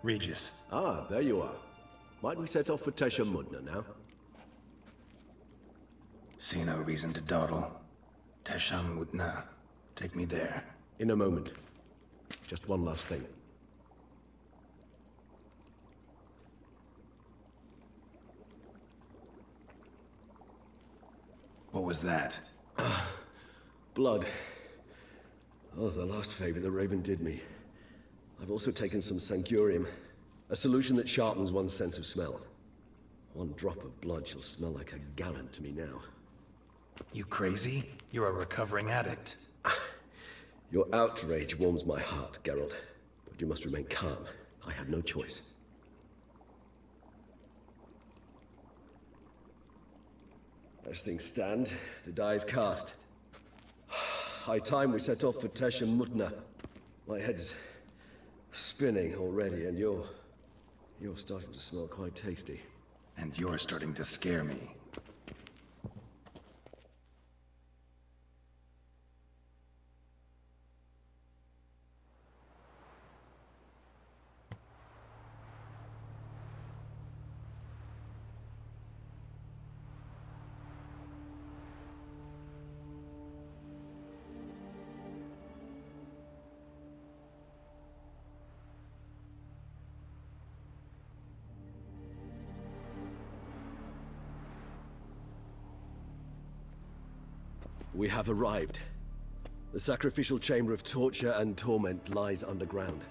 Regis. Ah, there you are. Might we set off for Tesha Mudna now? See no reason to dawdle. Tesham Mudna. Take me there. In a moment. Just one last thing. What was that? Blood. Oh, the last favor the Raven did me. I've also taken some Sancurium, a solution that sharpens one's sense of smell. One drop of blood shall smell like a gallon to me now. You crazy? You're a recovering addict. Your outrage warms my heart, Geralt. But you must remain calm. I had no choice. As things stand, the die is cast. High time we set off for Tesha Mudna. My head's spinning already, and you're starting to smell quite tasty. And you're starting to scare me. We have arrived. The sacrificial chamber of torture and torment lies underground.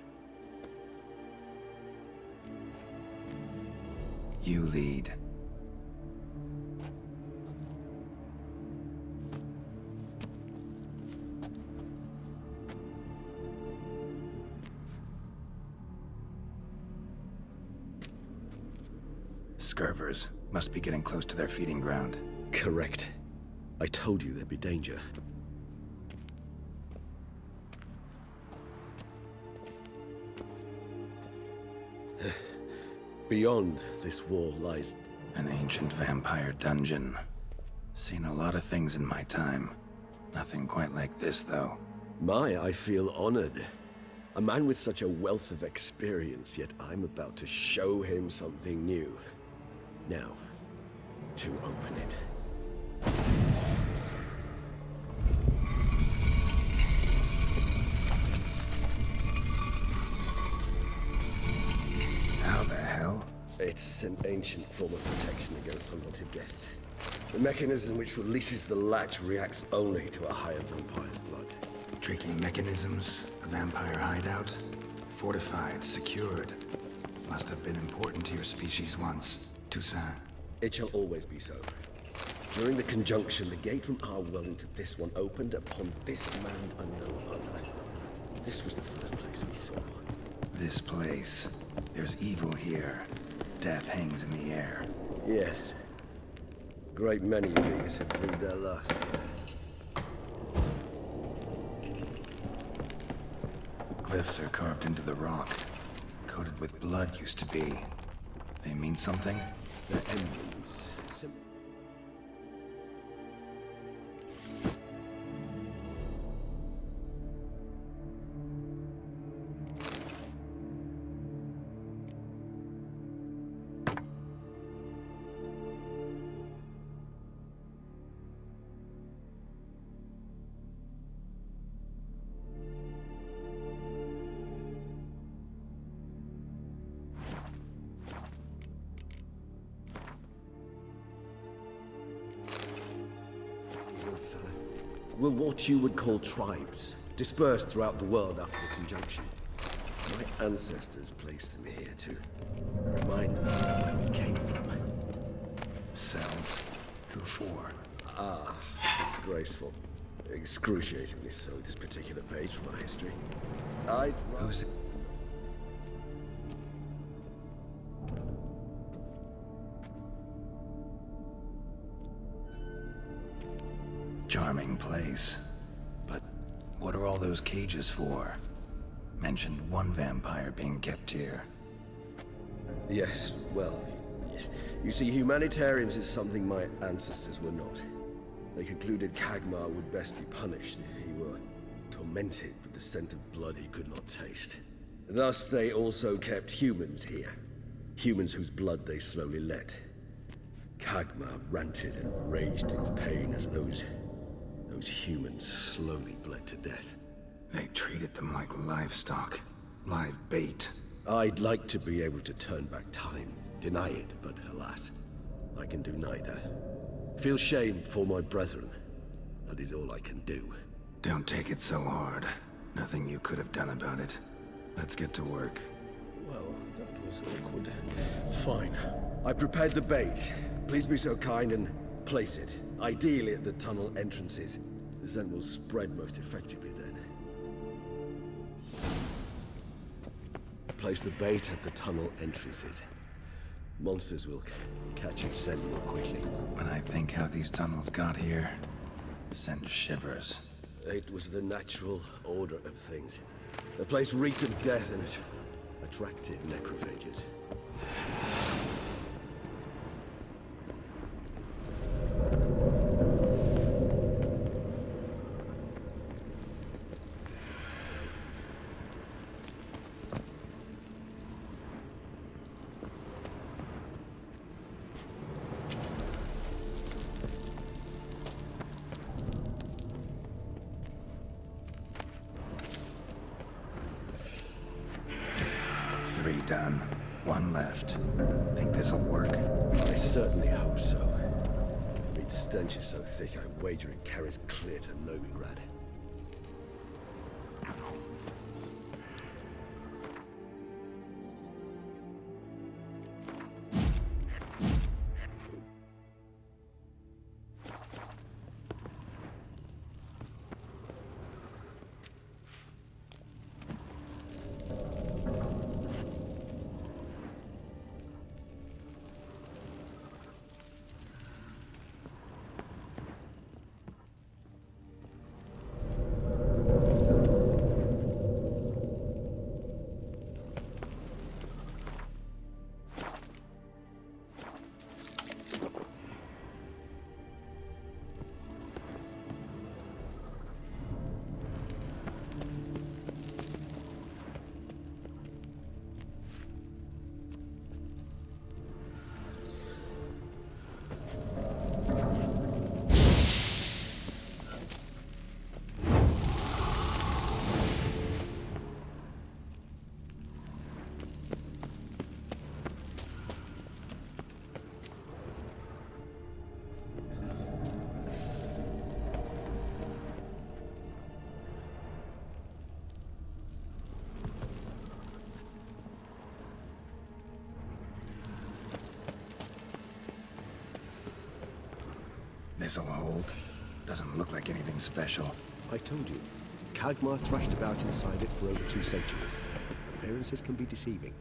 You lead. Scurvers must be getting close to their feeding ground. Correct. I told you there'd be danger. Beyond this wall lies... An ancient vampire dungeon. Seen a lot of things in my time. Nothing quite like this, though. I feel honored. A man with such a wealth of experience, yet I'm about to show him something new. Now, to open it. How the hell? It's an ancient form of protection against unwanted guests. The mechanism which releases the latch reacts only to a higher vampire's blood. Tricky mechanisms, a vampire hideout. Fortified, secured. Must have been important to your species once. Toussaint. It shall always be so. During the conjunction, the gate from our well into this one opened upon this land and no other. This was the first place we saw. This place. There's evil here. Death hangs in the air. Yes. A great many beings have breathed their last here. Glyphs are carved into the rock. Coated with blood used to be. They mean something? Their emblems. Were what you would call tribes, dispersed throughout the world after the conjunction. My ancestors placed them here to remind us of where we came from. Cells? Who for? Ah, disgraceful. Excruciatingly so, this particular page from our history. Who's it? Charming place. But what are all those cages for? Mentioned one vampire being kept here. Yes, well, you see, humanitarians is something my ancestors were not. They concluded Kagmar would best be punished if he were tormented with the scent of blood he could not taste. Thus they also kept humans here. Humans whose blood they slowly let. Kagma ranted and raged in pain as those humans slowly bled to death. They treated them like livestock. Live bait. I'd like to be able to turn back time, deny it, but alas, I can do neither. Feel shame for my brethren. That is all I can do. Don't take it so hard. Nothing you could have done about it. Let's get to work. Well, that was awkward. Fine. I prepared the bait. Please be so kind and place it. Ideally at the tunnel entrances. The scent will spread most effectively then. Place the bait at the tunnel entrances. Monsters will catch its scent more quickly. When I think how these tunnels got here, send shivers. It was the natural order of things. The place reeked of death and it attracted necrophages. Three done. One left. Think this'll work? I certainly hope so. Its stench is so thick, I wager it carries clear to Novigrad. This'll hold. Doesn't look like anything special. I told you. Kagmar thrashed about inside it for over 2 centuries. Appearances can be deceiving.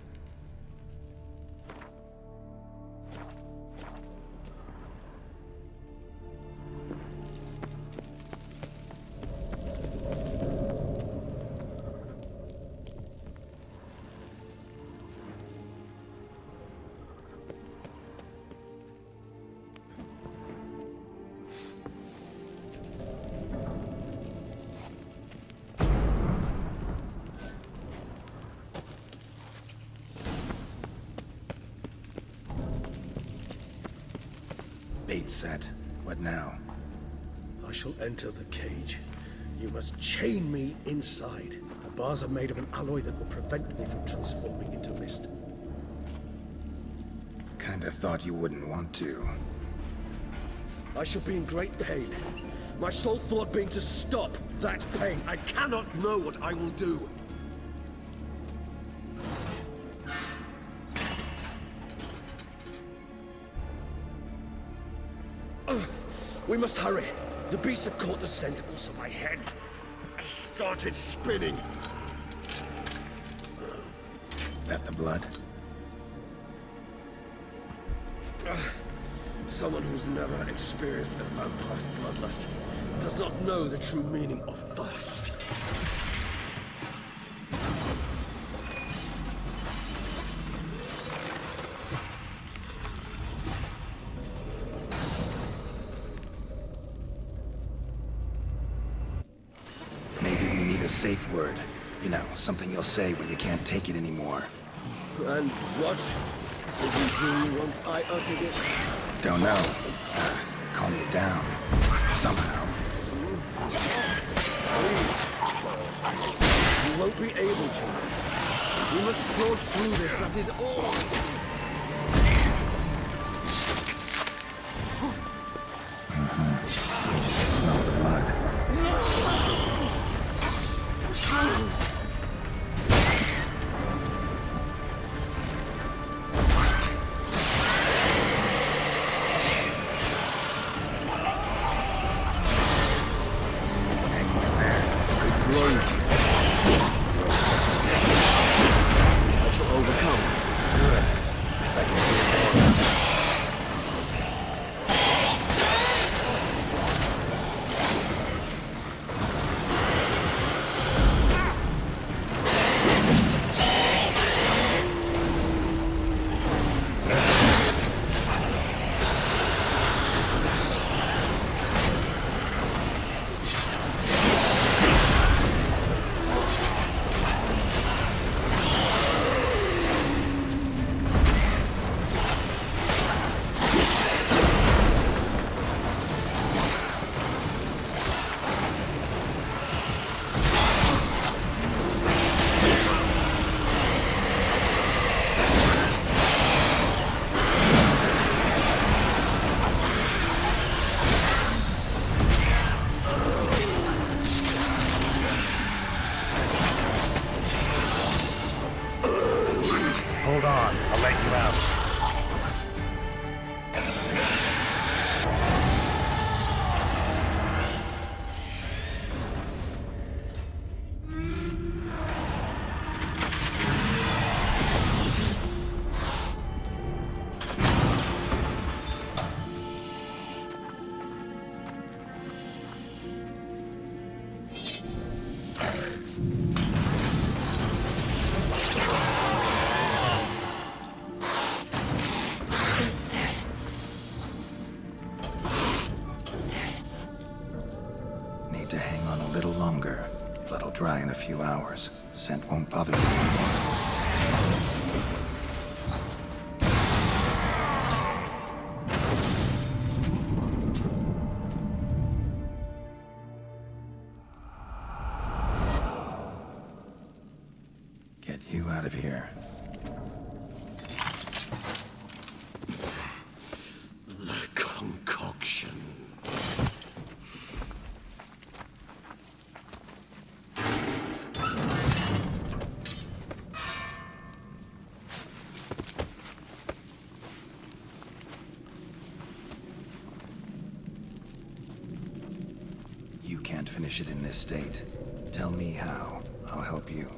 Bait set. What now? I shall enter the cage. You must chain me inside. The bars are made of an alloy that will prevent me from transforming into mist. Kinda thought you wouldn't want to. I shall be in great pain. My sole thought being to stop that pain. I cannot know what I will do. We must hurry. The beasts have caught the scent, also my head. I started spinning. That the blood? Someone who's never experienced a vampire's bloodlust does not know the true meaning of thirst. Maybe we need a safe word. You know, something you'll say when you can't take it anymore. And what did you do once I uttered it? Don't know. Calm you down. Somehow. Please. You won't be able to. We must forge through this, that is all. Smell the blood. Hanging in there. I shall overcome. Good. 'Cause I can hear more. Hold on, I'll let you out. Need to hang on a little longer. Blood'll dry in a few hours. Scent won't bother you anymore. Get you out of here. The concoction. You can't finish it in this state. Tell me how. I'll help you.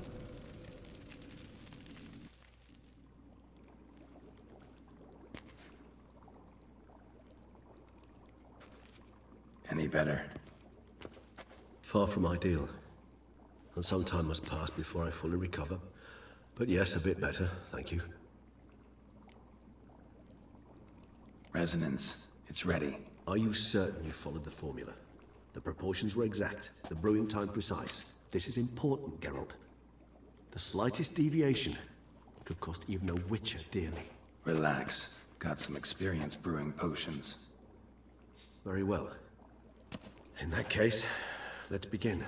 Any better? Far from ideal. And some time must pass before I fully recover. But yes, a bit better, thank you. Resonance. It's ready. Are you certain you followed the formula? The proportions were exact, the brewing time precise. This is important, Geralt. The slightest deviation could cost even a witcher dearly. Relax. Got some experience brewing potions. Very well. In that case, let's begin.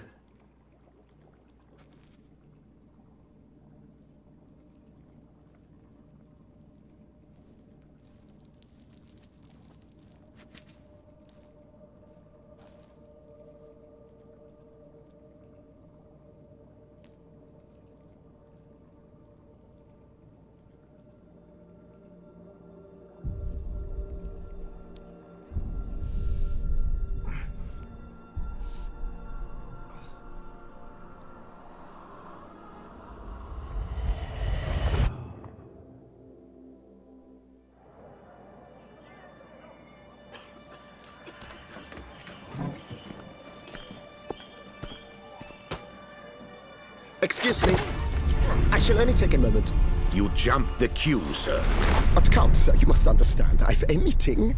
Excuse me. I shall only take a moment. You jumped the queue, sir. But Count, sir, you must understand. I've a meeting.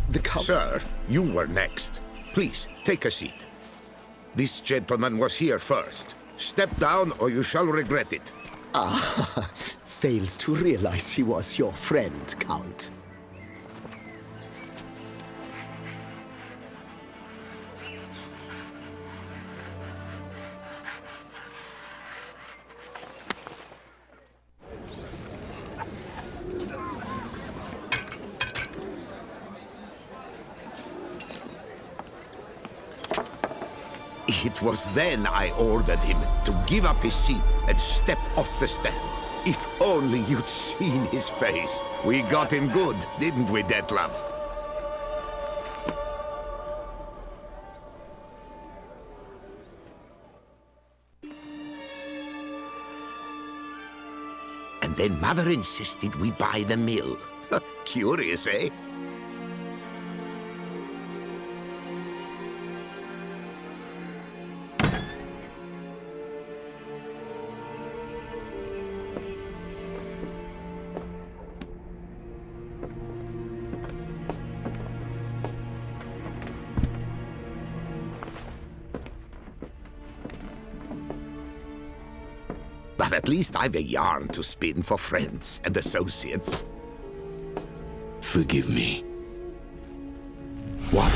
The Count... Sir, you were next. Please, take a seat. This gentleman was here first. Step down or you shall regret it. Ah, fails to realize he was your friend, Count. It was then I ordered him to give up his seat and step off the stand. If only you'd seen his face. We got him good, didn't we, Detlef? And then Mother insisted we buy the mill. Curious, eh? But at least I've a yarn to spin for friends and associates. Forgive me. What?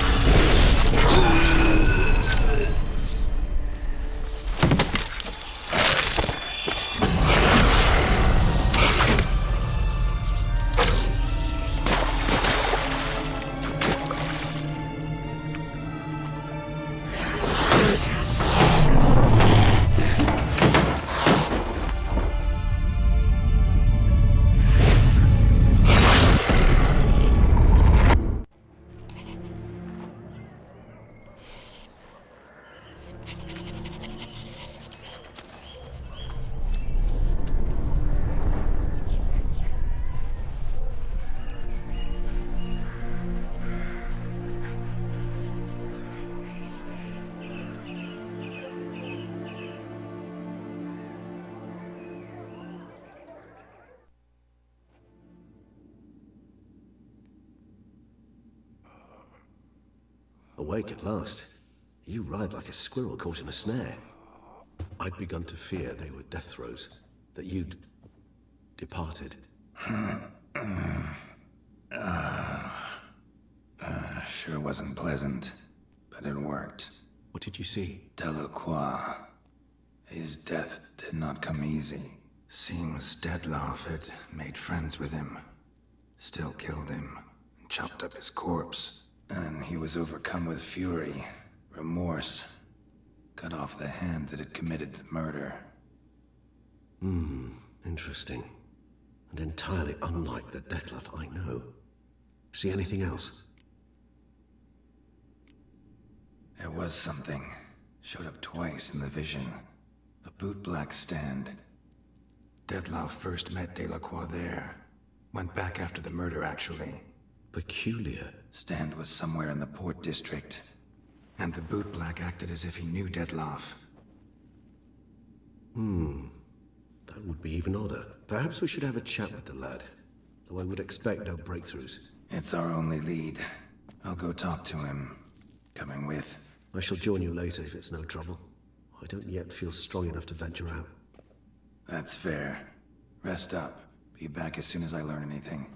Awake at last. You ride like a squirrel caught in a snare. I'd begun to fear they were death throes, that you'd departed. Sure wasn't pleasant, but it worked. What did you see? Delacroix. His death did not come easy. Seems Detlef had made friends with him. Still killed him, and chopped up his corpse. And he was overcome with fury, remorse. Cut off the hand that had committed the murder. Interesting. And entirely unlike the Detlef I know. See anything else? There was something. Showed up twice in the vision. A bootblack stand. Detlef first met Delacroix there. Went back after the murder, actually. Peculiar. Stand was somewhere in the port district. And the bootblack acted as if he knew Detlef. That would be even odder. Perhaps we should have a chat with the lad. Though I would expect no breakthroughs. It's our only lead. I'll go talk to him. Coming with. I shall join you later if it's no trouble. I don't yet feel strong enough to venture out. That's fair. Rest up. Be back as soon as I learn anything.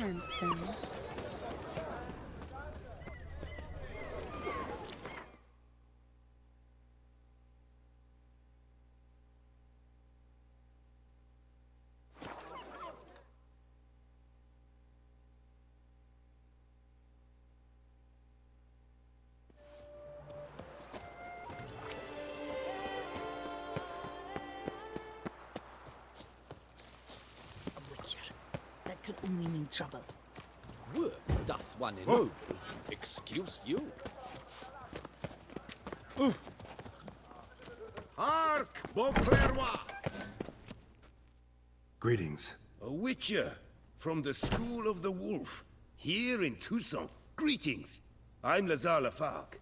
handsome. That could only mean trouble. Word doth one ennoble. Excuse you. Hark, Beauclerc! Greetings. A witcher from the School of the Wolf, here in Tucson. Greetings. I'm Lazar Lafargue.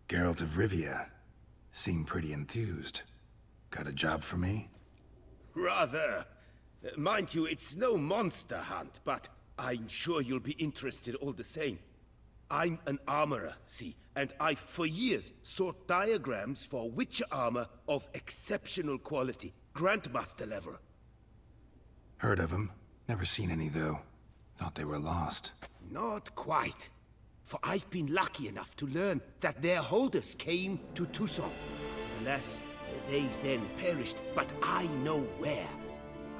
Geralt of Rivia. Seem pretty enthused. Got a job for me? Rather. Mind you, it's no monster hunt, but I'm sure you'll be interested all the same. I'm an armorer, see, and I've for years sought diagrams for witcher armor of exceptional quality, Grandmaster level. Heard of them. Never seen any, though. Thought they were lost. Not quite. For I've been lucky enough to learn that their holders came to Tucson. Alas, they then perished, but I know where.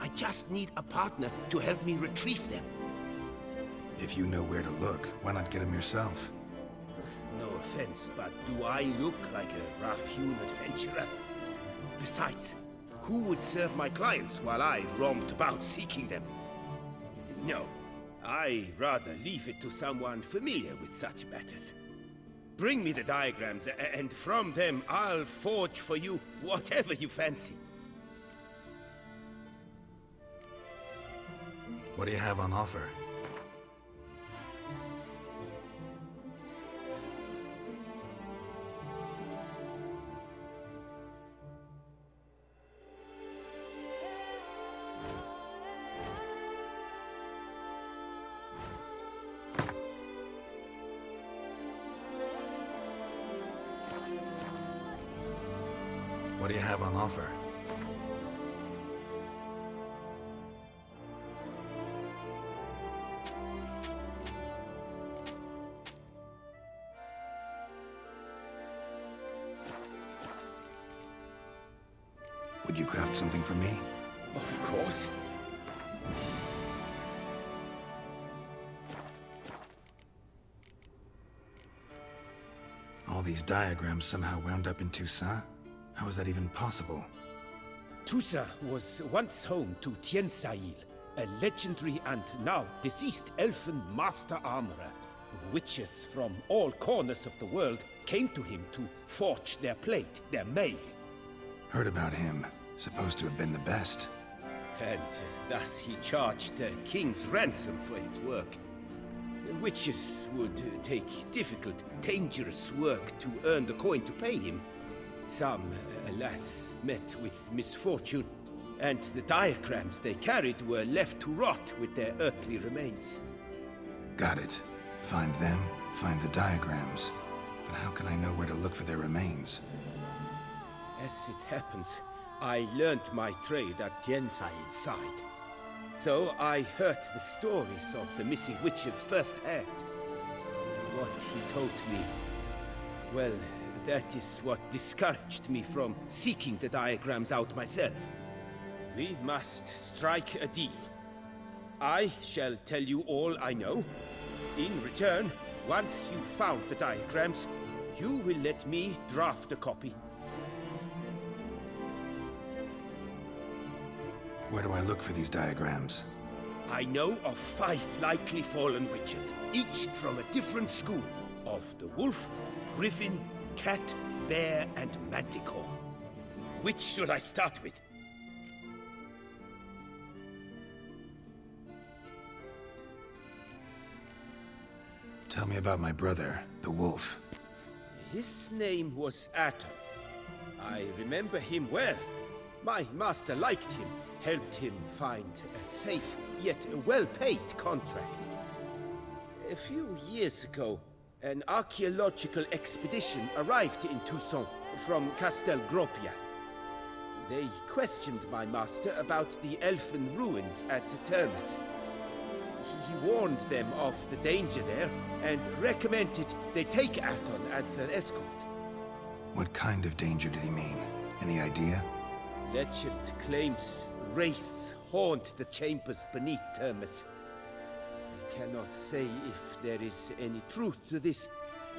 I just need a partner to help me retrieve them. If you know where to look, why not get them yourself? No offense, but do I look like a rough-hewn adventurer? Besides, who would serve my clients while I roamed about seeking them? No, I rather leave it to someone familiar with such matters. Bring me the diagrams, and from them I'll forge for you whatever you fancy. What do you have on offer? What do you have on offer? Would you craft something for me? Of course. All these diagrams somehow wound up in Tucson? How is that even possible? Tucson was once home to Tiensail, a legendary and now deceased elfin master armorer. Witches from all corners of the world came to him to forge their plate, their mail. Heard about him. Supposed to have been the best. And thus he charged the king's ransom for his work. Witches would take difficult, dangerous work to earn the coin to pay him. Some, alas, met with misfortune, and the diagrams they carried were left to rot with their earthly remains. Got it. Find them, find the diagrams. But how can I know where to look for their remains? As it happens, I learned my trade at Jensail's side. So I heard the stories of the missing witches firsthand. What he told me, well, that is what discouraged me from seeking the diagrams out myself. We must strike a deal. I shall tell you all I know. In return, once you've found the diagrams, you will let me draft a copy. Where do I look for these diagrams? I know of 5 likely fallen witches, each from a different school of the wolf, griffin, cat, bear, and manticore. Which should I start with? Tell me about my brother, the wolf. His name was Atom. I remember him well. My master liked him, helped him find a safe, yet well-paid contract. A few years ago, an archaeological expedition arrived in Tucson from Castel Gropia. They questioned my master about the elfin ruins at Termes. He he warned them of the danger there and recommended they take Aton as an escort. What kind of danger did he mean? Any idea? Legend claims wraiths haunt the chambers beneath Termus. I cannot say if there is any truth to this,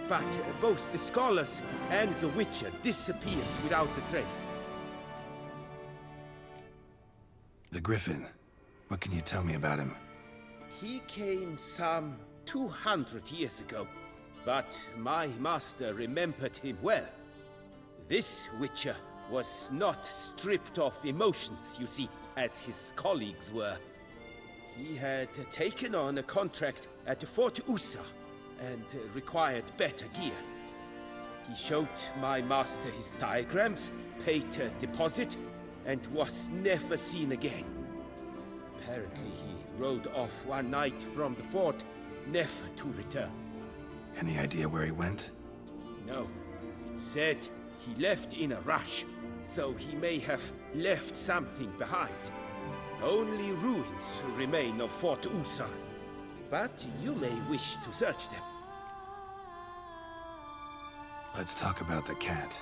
but both the scholars and the Witcher disappeared without a trace. The Griffin. What can you tell me about him? He came some 200 years ago, but my master remembered him well. This Witcher was not stripped of emotions, you see, as his colleagues were. He had taken on a contract at Fort Usa and required better gear. He showed my master his diagrams, paid a deposit, and was never seen again. Apparently, he rode off one night from the fort, never to return. Any idea where he went? No, it said he left in a rush, so he may have left something behind. Only ruins remain of Fort Usa, but you may wish to search them. Let's talk about the cat.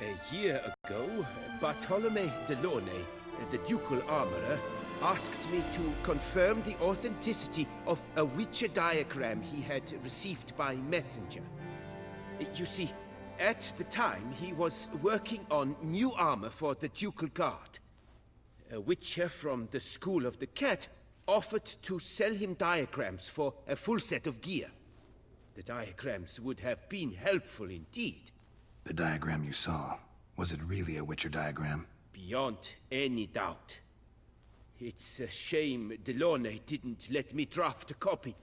A year ago, Bartolome Delaunay, the ducal armorer, asked me to confirm the authenticity of a Witcher diagram he had received by messenger. You see, at the time he was working on new armor for the ducal guard. A Witcher from the School of the Cat offered to sell him diagrams for a full set of gear. The diagrams would have been helpful indeed. The diagram you saw, was it really a Witcher diagram? Beyond any doubt. It's a shame Delaunay didn't let me draft a copy.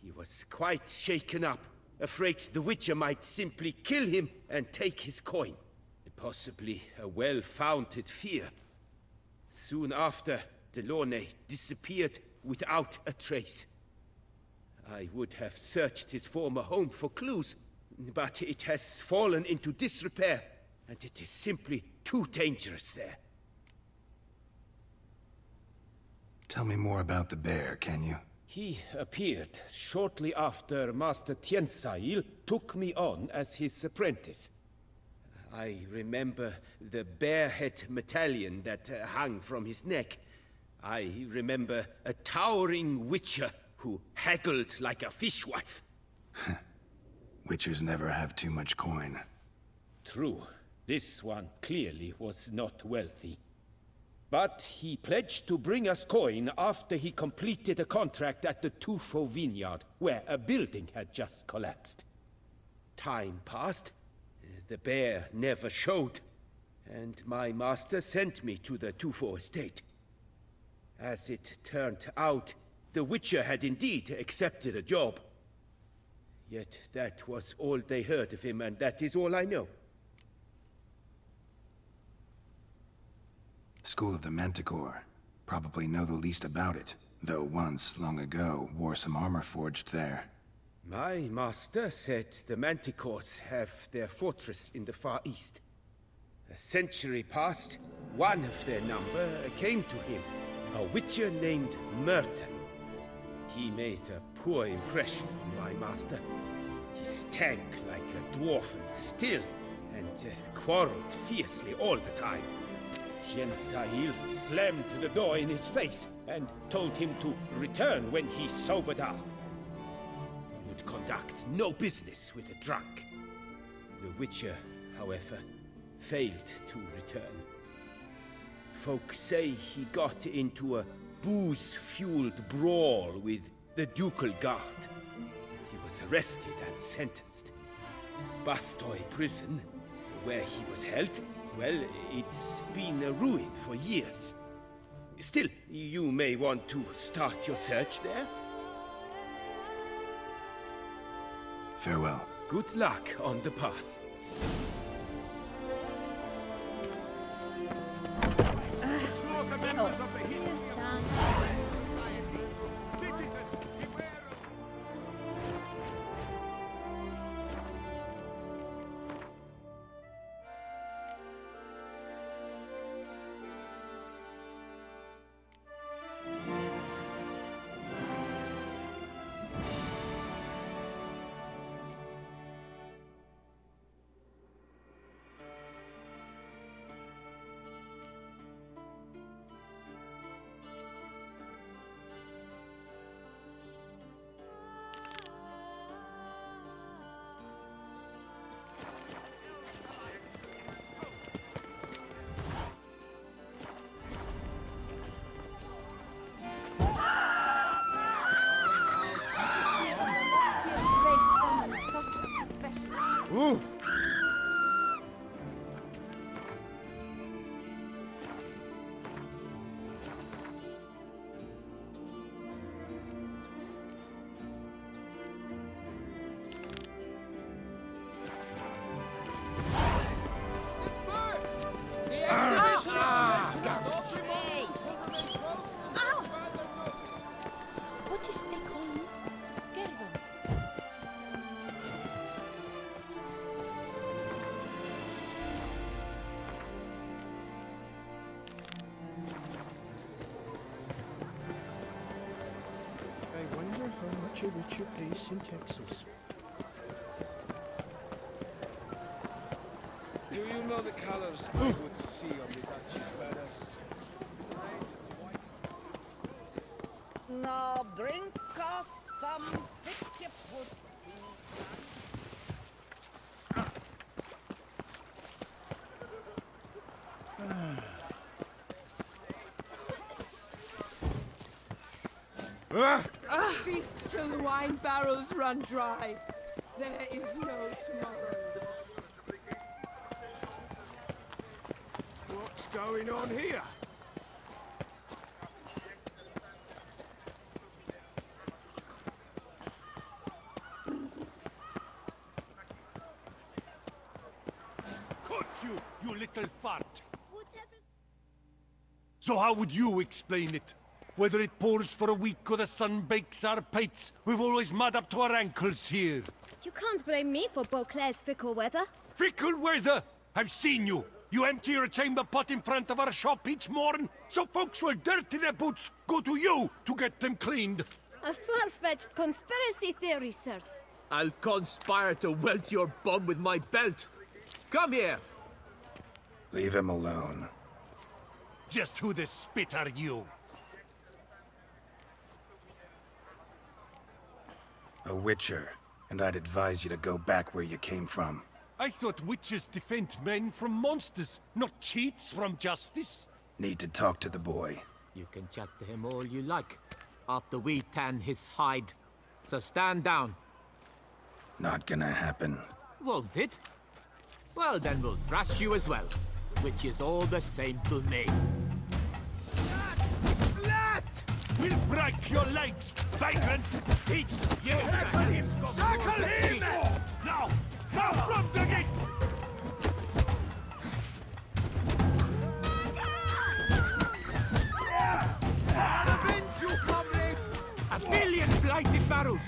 He was quite shaken up, afraid the Witcher might simply kill him and take his coin. Possibly a well-founded fear. Soon after, Delaunay disappeared without a trace. I would have searched his former home for clues, but it has fallen into disrepair, and it is simply too dangerous there. Tell me more about the bear, can you? He appeared shortly after Master Tiensail took me on as his apprentice. I remember the bear-head medallion that hung from his neck. I remember a towering Witcher who haggled like a fishwife. Witchers never have too much coin. True. This one clearly was not wealthy. But he pledged to bring us coin after he completed a contract at the Tufo vineyard, where a building had just collapsed. Time passed. The bear never showed, and my master sent me to the Tufo estate. As it turned out, the Witcher had indeed accepted a job. Yet that was all they heard of him, and that is all I know. School of the Manticore. Probably know the least about it, though once, long ago, wore some armor forged there. My master said the Manticores have their fortress in the Far East. A century passed, one of their number came to him, a Witcher named Merton. He made a poor impression on my master. He stank like a dwarf and still, and quarreled fiercely all the time. Tiensail slammed the door in his face and told him to return when he sobered up. He would conduct no business with a drunk. The Witcher, however, failed to return. Folk say he got into a booze-fueled brawl with the ducal guard. He was arrested and sentenced. Bastoy prison, where he was held, well, it's been a ruin for years. Still, you may want to start your search there. Farewell. Good luck on the path. Slaughter members of the history of society. Citizens, beware of... What is they call you? Gervant. I wonder how much a witcher pays in Texas. Do you know the colors I would see on the Duchy's banners? Now drink us some thick pudding. Feast till the wine barrels run dry. There is no tomorrow. What's going on here? Cut you, you little fart! So how would you explain it? Whether it pours for a week or the sun bakes our pates, we've always mud up to our ankles here. You can't blame me for Beauclair's fickle weather. Fickle weather! I've seen you! You empty your chamber pot in front of our shop each morn, so folks will dirty their boots, go to you to get them cleaned. A far-fetched conspiracy theory, sirs. I'll conspire to welt your bum with my belt. Come here. Leave him alone. Just who the spit are you? A witcher, and I'd advise you to go back where you came from. I thought witches defend men from monsters, not cheats from justice. Need to talk to the boy. You can chat to him all you like, after we tan his hide. So stand down. Not gonna happen. Won't it? Well, then we'll thrash you as well, which is all the same to me. Blat! We'll break your legs, vagrant! Teach you! Circle him! Circle him! Now! Now from the gate! I'll avenge you, comrade! A billion blighted barrels!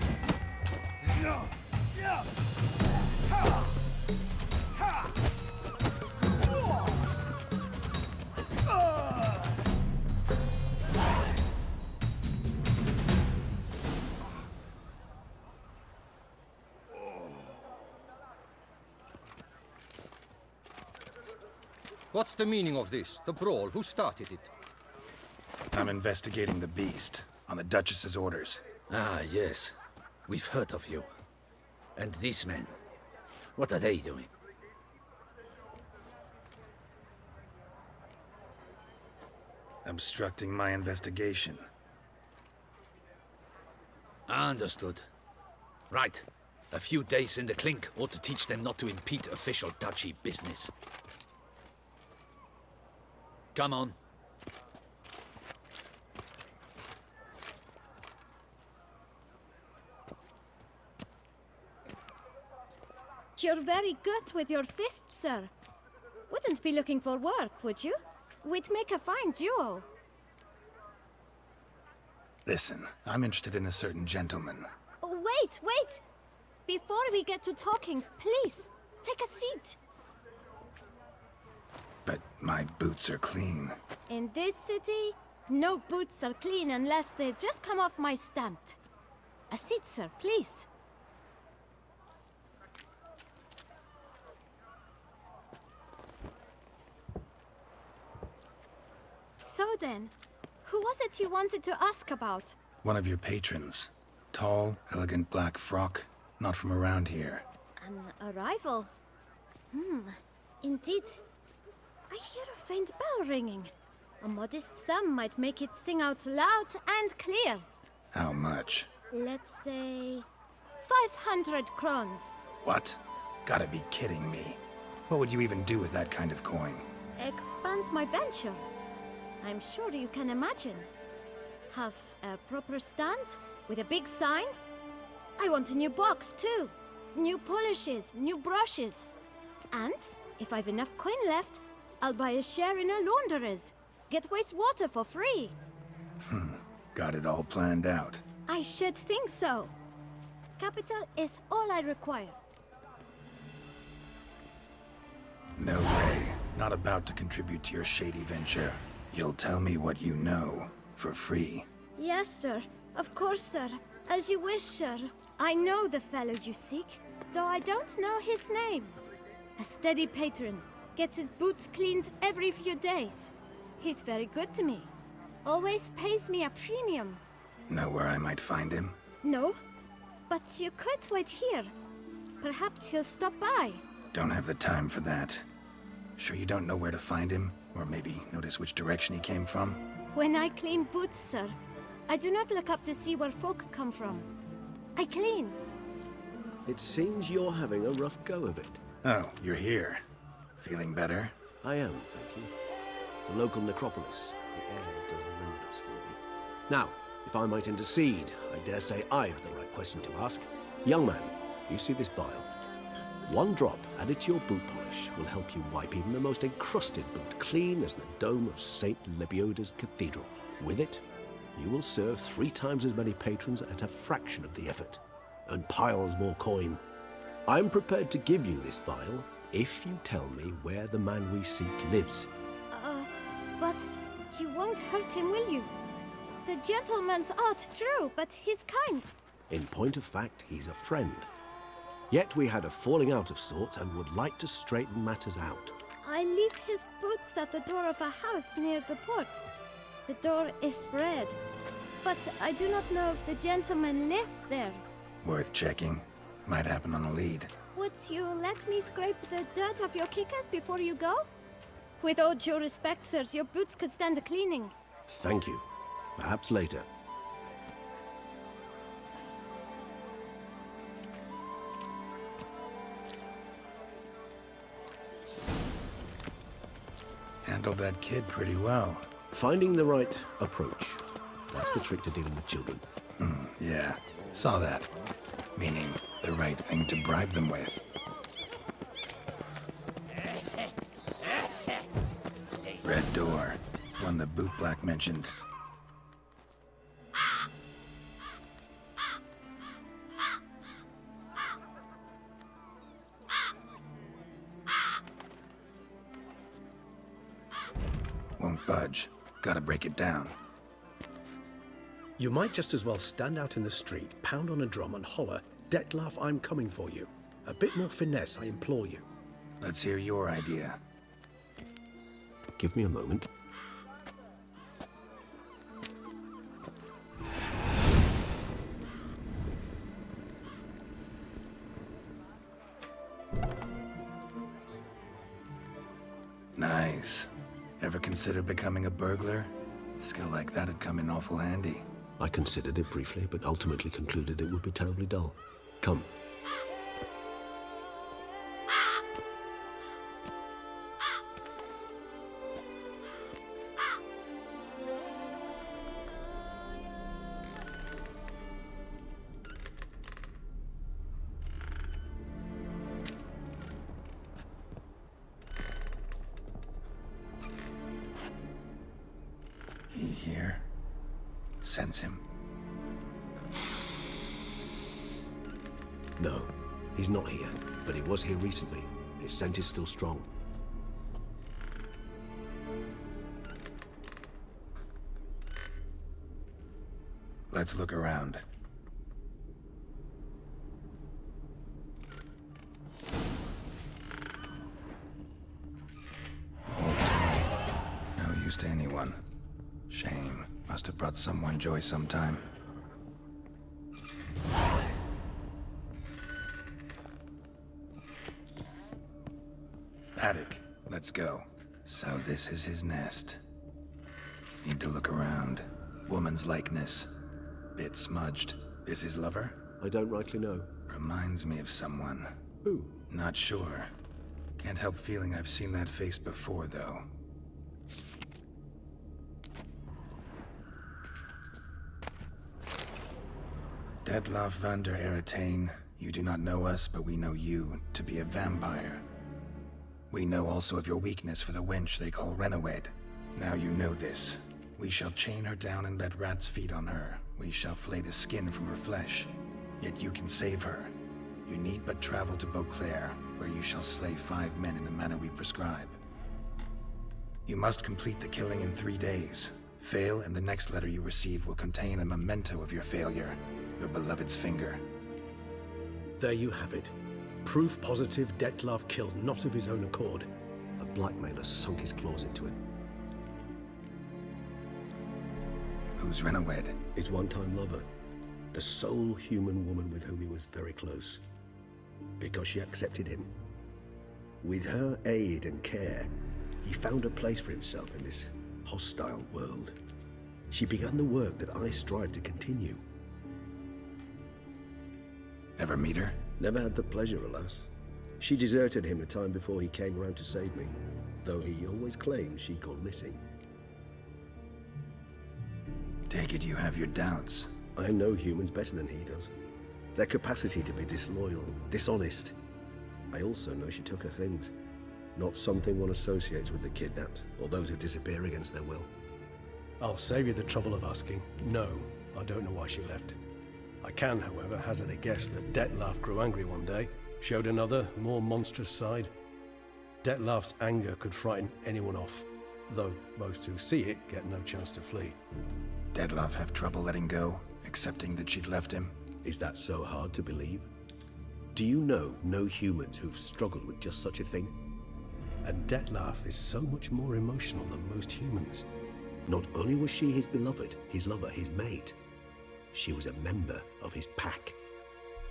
What's the meaning of this? The brawl? Who started it? I'm investigating the beast, on the Duchess's orders. Ah, yes. We've heard of you. And these men, what are they doing? Obstructing my investigation. Understood. Right. A few days in the clink ought to teach them not to impede official duchy business. Come on. You're very good with your fists, sir. Wouldn't be looking for work, would you? We'd make a fine duo. Listen, I'm interested in a certain gentleman. Wait, wait! Before we get to talking, please, take a seat. But my boots are clean. In this city, no boots are clean unless they just come off my stamp. A seat, sir, please. So then, who was it you wanted to ask about? One of your patrons. Tall, elegant black frock. Not from around here. An arrival? Indeed. I hear a faint bell ringing. A modest sum might make it sing out loud and clear. How much? Let's say 500 crowns. What? Gotta be kidding me. What would you even do with that kind of coin? Expand my venture. I'm sure you can imagine. Have a proper stand with a big sign. I want a new box too. New polishes, new brushes. And if I've enough coin left, I'll buy a share in a launderer's. Get wastewater for free. Got it all planned out. I should think so. Capital is all I require. No way. Not about to contribute to your shady venture. You'll tell me what you know, for free. Yes, sir. Of course, sir. As you wish, sir. I know the fellow you seek, though I don't know his name. A steady patron. Gets his boots cleaned every few days. He's very good to me. Always pays me a premium. Know where I might find him? No, but you could wait here. Perhaps he'll stop by. Don't have the time for that. Sure you don't know where to find him? Or maybe notice which direction he came from? When I clean boots, sir, I do not look up to see where folk come from. I clean. It seems you're having a rough go of it. Oh, you're here. Feeling better? I am, thank you. The local necropolis. The air does wonders for me. Now, if I might intercede, I dare say I've the right question to ask. Young man, you see this vial? One drop added to your boot polish will help you wipe even the most encrusted boot clean as the dome of St. Lebioda's Cathedral. With it, you will serve 3 times as many patrons at a fraction of the effort, and piles more coin. I'm prepared to give you this vial if you tell me where the man we seek lives. But you won't hurt him, will you? The gentleman's art, true, but he's kind. In point of fact, he's a friend. Yet we had a falling out of sorts and would like to straighten matters out. I leave his boots at the door of a house near the port. The door is red, but I do not know if the gentleman lives there. Worth checking. Might happen on a lead. Would you let me scrape the dirt off your kickers before you go? With all due respect, sirs, your boots could stand a cleaning. Thank you. Perhaps later. Handled that kid pretty well. Finding the right approach. That's the trick to dealing with children. Yeah, saw that. Meaning, the right thing to bribe them with. Red door. One the bootblack mentioned. Won't budge. Gotta break it down. You might just as well stand out in the street, pound on a drum and holler, "Detlef, I'm coming for you." A bit more finesse, I implore you. Let's hear your idea. Give me a moment. Nice. Ever consider becoming a burglar? Skill like that'd come in awful handy. I considered it briefly, but ultimately concluded it would be terribly dull. Come. He here? Sense him? No, he's not here, but he was here recently. His scent is still strong. Let's look around. No use to anyone. Shame. Must have brought someone joy sometime. Attic. Let's go. So this is his nest. Need to look around. Woman's likeness. Bit smudged. Is his lover? I don't rightly know. Reminds me of someone. Who? Not sure. Can't help feeling I've seen that face before, though. Detlaff van der Eretain, you do not know us, but we know you to be a vampire. We know also of your weakness for the wench they call Renawed. Now you know this. We shall chain her down and let rats feed on her. We shall flay the skin from her flesh. Yet you can save her. You need but travel to Beauclair, where you shall slay 5 men in the manner we prescribe. You must complete the killing in 3 days. Fail, and the next letter you receive will contain a memento of your failure. Your beloved's finger. There you have it. Proof positive Detlaff killed not of his own accord. A blackmailer sunk his claws into him. Who's Renawed? His one-time lover. The sole human woman with whom he was very close. Because she accepted him. With her aid and care, he found a place for himself in this hostile world. She began the work that I strive to continue. Ever meet her? Never had the pleasure, alas. She deserted him a time before he came round to save me, though he always claimed she'd gone missing. Take it you have your doubts. I know humans better than he does. Their capacity to be disloyal, dishonest. I also know she took her things. Not something one associates with the kidnapped, or those who disappear against their will. I'll save you the trouble of asking. No, I don't know why she left. I can, however, hazard a guess that Detlaff grew angry one day, showed another, more monstrous side. Detlaff's anger could frighten anyone off, though most who see it get no chance to flee. Detlaff have trouble letting go, accepting that she'd left him? Is that so hard to believe? Do you know no humans who've struggled with just such a thing? And Detlaff is so much more emotional than most humans. Not only was she his beloved, his lover, his mate, she was a member of his pack.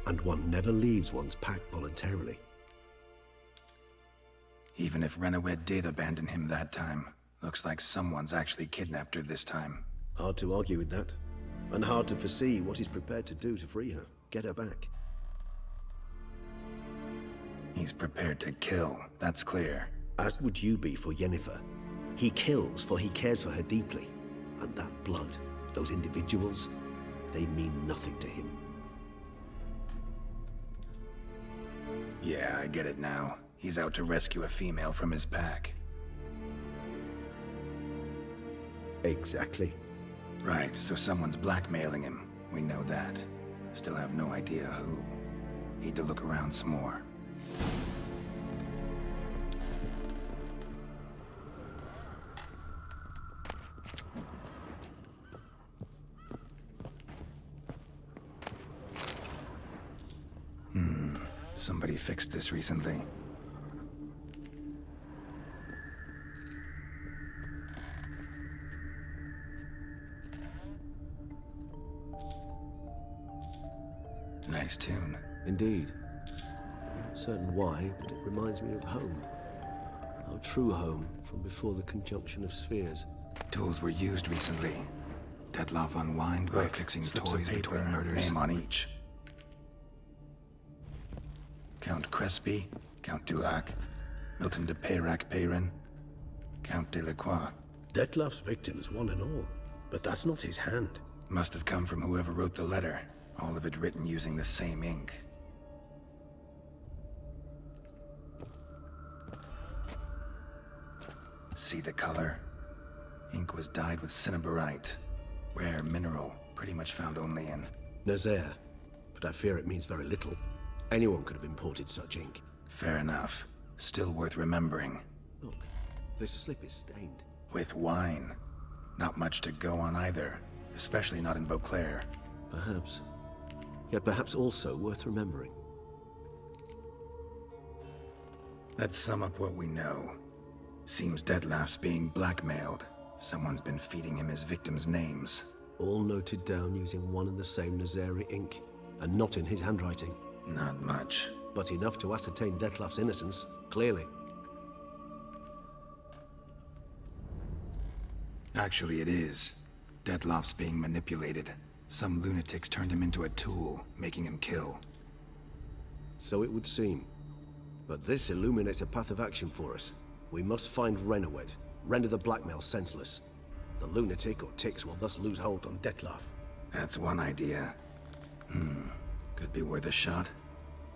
And one never leaves one's pack voluntarily. Even if Renawed did abandon him that time, looks like someone's actually kidnapped her this time. Hard to argue with that. And hard to foresee what he's prepared to do to free her, get her back. He's prepared to kill, that's clear. As would you be for Yennefer. He kills for he cares for her deeply. And that blood, those individuals, they mean nothing to him. Yeah, I get it now. He's out to rescue a female from his pack. Exactly. Right, so someone's blackmailing him. We know that. Still have no idea who. Need to look around some more. Somebody fixed this recently. Nice tune. Indeed. Not certain why, but it reminds me of home. Our true home from before the conjunction of spheres. Tools were used recently. Detlaff unwind by fixing toys between murders. Name on each. Count Crespi, Count Dulac, Milton de Peyrac Peyrin, Count Delacroix. Detlaff's victims, one and all. But that's not his hand. Must have come from whoever wrote the letter. All of it written using the same ink. See the color? Ink was dyed with cinnabarite. Rare mineral, pretty much found only in Nazaire, but I fear it means very little. Anyone could have imported such ink. Fair enough. Still worth remembering. Look, this slip is stained. With wine. Not much to go on either, especially not in Beauclair. Perhaps. Yet perhaps also worth remembering. Let's sum up what we know. Seems Detlaff's being blackmailed. Someone's been feeding him his victims' names. All noted down using one and the same Nazaire ink, and not in his handwriting. Not much. But enough to ascertain Detlaff's innocence, clearly. Actually, it is. Detlaff's being manipulated. Some lunatics turned him into a tool, making him kill. So it would seem. But this illuminates a path of action for us. We must find Renowed, render the blackmail senseless. The lunatic or ticks will thus lose hold on Detlef. That's one idea. Could be worth a shot.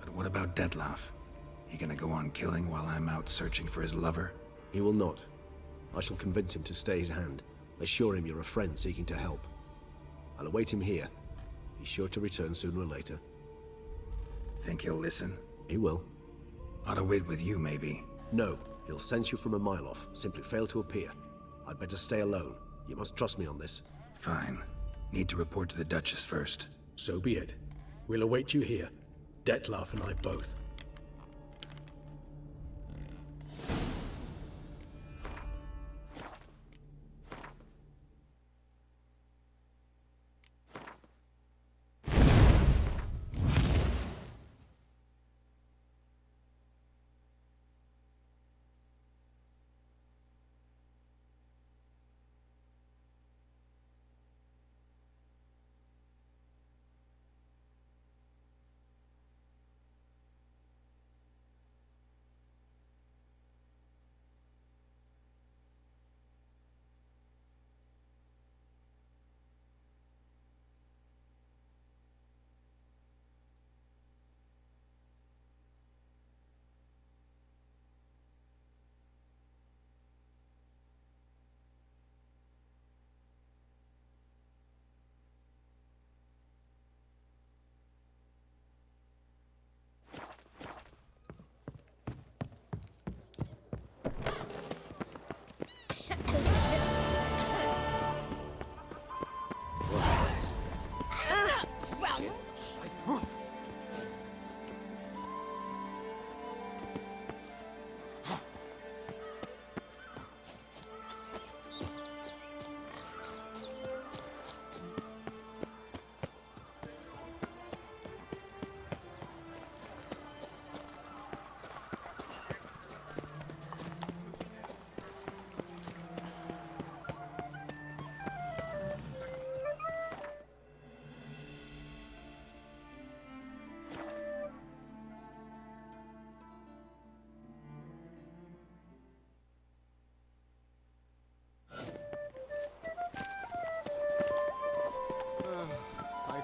But what about Detlef? He gonna go on killing while I'm out searching for his lover? He will not. I shall convince him to stay his hand. Assure him you're a friend seeking to help. I'll await him here. He's sure to return sooner or later. Think he'll listen? He will. Ought to wait with you, maybe. No, he'll sense you from a mile off. Simply fail to appear. I'd better stay alone. You must trust me on this. Fine. Need to report to the Duchess first. So be it. We'll await you here. Detlef and I both.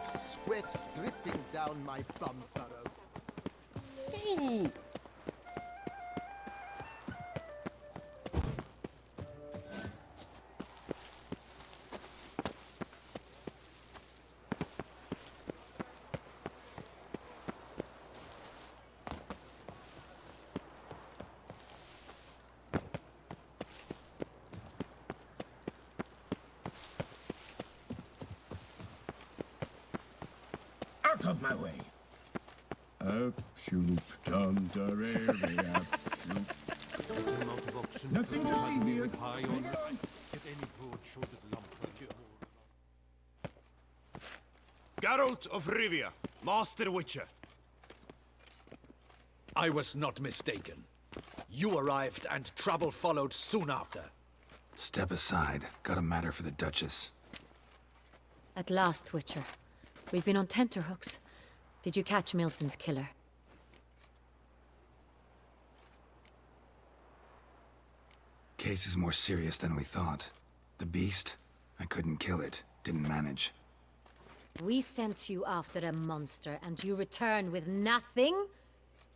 Sweat dripping down my thumb furrow. Hey! Out of my way! Up, shoop, dum, Nothing to see here. Geralt of Rivia, Master Witcher. I was not mistaken. You arrived and trouble followed soon after. Step aside. Got a matter for the Duchess. At last, Witcher. We've been on tenterhooks. Did you catch Milton's killer? Case is more serious than we thought. The beast? I couldn't kill it. Didn't manage. We sent you after a monster, and you return with nothing?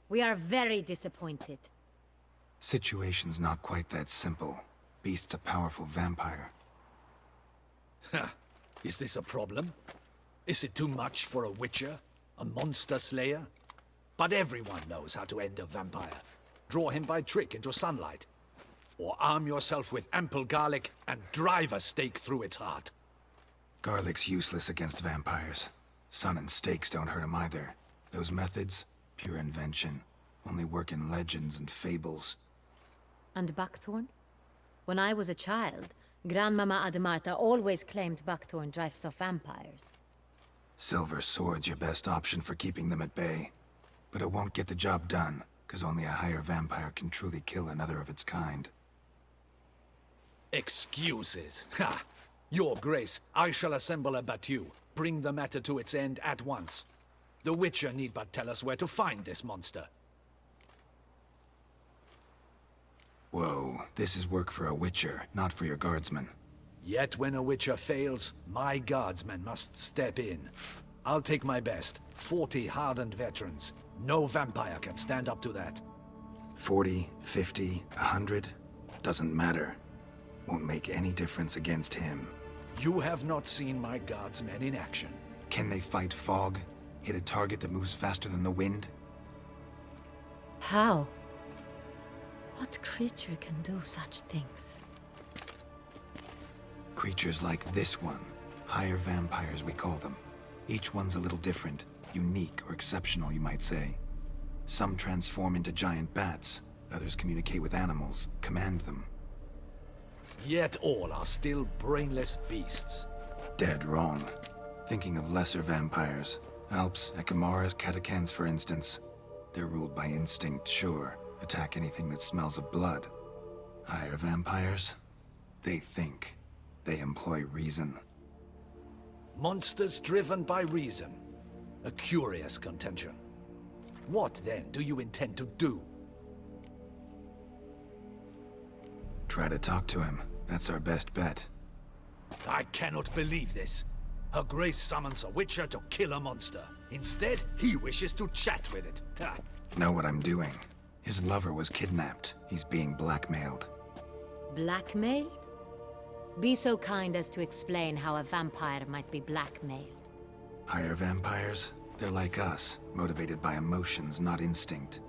We are very disappointed. Situation's not quite that simple. Beast's a powerful vampire. Ha! Is this a problem? Is it too much for a witcher? A monster slayer? But everyone knows how to end a vampire. Draw him by trick into sunlight. Or arm yourself with ample garlic and drive a stake through its heart. Garlic's useless against vampires. Sun and stakes don't hurt him either. Those methods, pure invention. Only work in legends and fables. And buckthorn? When I was a child, Grandmama Ademarta always claimed buckthorn drives off vampires. Silver sword's your best option for keeping them at bay. But it won't get the job done, because only a higher vampire can truly kill another of its kind. Excuses. Ha! Your Grace, I shall assemble a battue. Bring the matter to its end at once. The Witcher need but tell us where to find this monster. Whoa, this is work for a witcher, not for your guardsmen. Yet when a witcher fails, my guardsmen must step in. I'll take my best. 40 hardened veterans. No vampire can stand up to that. 40, 50, 100? Doesn't matter. Won't make any difference against him. You have not seen my guardsmen in action. Can they fight fog? Hit a target that moves faster than the wind? How? What creature can do such things? Creatures like this one. Higher vampires, we call them. Each one's a little different. Unique or exceptional, you might say. Some transform into giant bats. Others communicate with animals, command them. Yet all are still brainless beasts. Dead wrong. Thinking of lesser vampires. Alps, Ekamaras, Catechans, for instance. They're ruled by instinct, sure. Attack anything that smells of blood. Higher vampires? They think. They employ reason. Monsters driven by reason. A curious contention. What, then, do you intend to do? Try to talk to him. That's our best bet. I cannot believe this. Her Grace summons a witcher to kill a monster. Instead, he wishes to chat with it. Ha. Know what I'm doing. His lover was kidnapped. He's being blackmailed. Blackmailed? Be so kind as to explain how a vampire might be blackmailed. Higher vampires? They're like us, motivated by emotions, not instinct.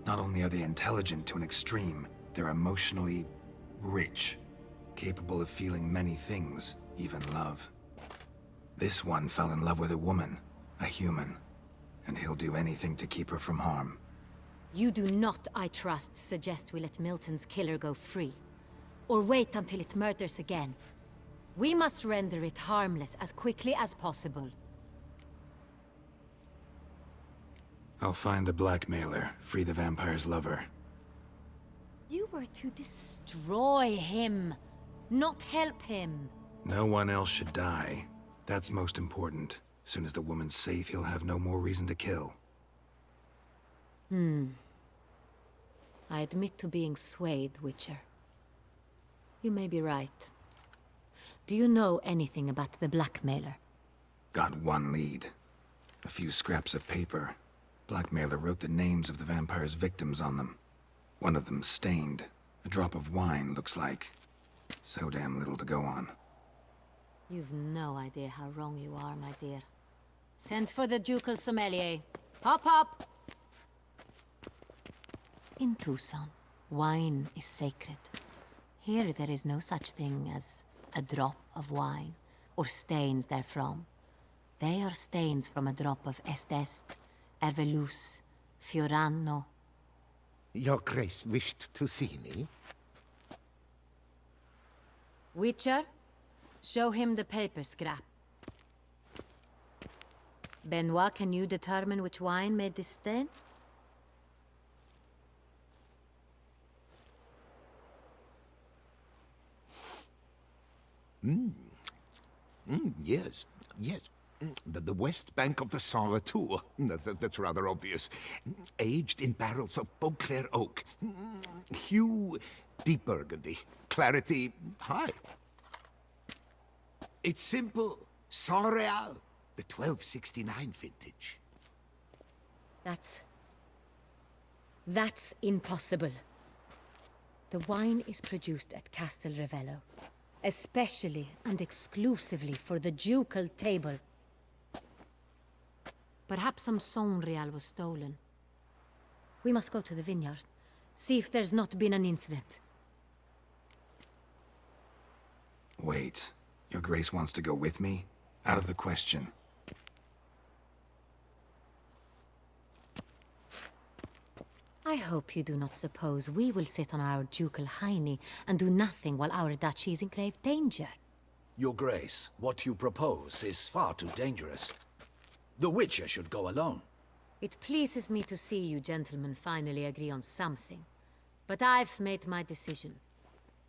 Not only are they intelligent to an extreme, they're emotionally rich, capable of feeling many things, even love. This one fell in love with a woman, a human, and he'll do anything to keep her from harm. You do not, I trust, suggest we let Milton's killer go free. Or wait until it murders again. We must render it harmless as quickly as possible. I'll find the blackmailer, free the vampire's lover. You were to destroy him, not help him. No one else should die. That's most important. Soon as the woman's safe, he'll have no more reason to kill. I admit to being swayed, Witcher. You may be right. Do you know anything about the blackmailer? Got one lead. A few scraps of paper. Blackmailer wrote the names of the vampire's victims on them. One of them stained. A drop of wine, looks like. So damn little to go on. You've no idea how wrong you are, my dear. Send for the ducal sommelier. Hop, hop! In Tucson, wine is sacred. Here there is no such thing as a drop of wine, or stains therefrom. They are stains from a drop of Est, Ervelus, Fiorano. Your Grace wished to see me? Witcher, show him the paper scrap. Benoit, can you determine which wine made this stain? Yes, yes. The west bank of the Saar too. That's rather obvious. Aged in barrels of Beauclair oak. Hue, deep burgundy. Clarity, high. It's simple. Saint Real, the 1269 vintage. That's impossible. The wine is produced at Castel Ravello, especially and exclusively for the ducal table. Perhaps some Saint Real was stolen. We must go to the vineyard, see if there's not been an incident. Wait. Your Grace wants to go with me? Out of the question. I hope you do not suppose we will sit on our ducal hiney and do nothing while our duchy is in grave danger. Your Grace, what you propose is far too dangerous. The Witcher should go alone. It pleases me to see you gentlemen finally agree on something. But I've made my decision.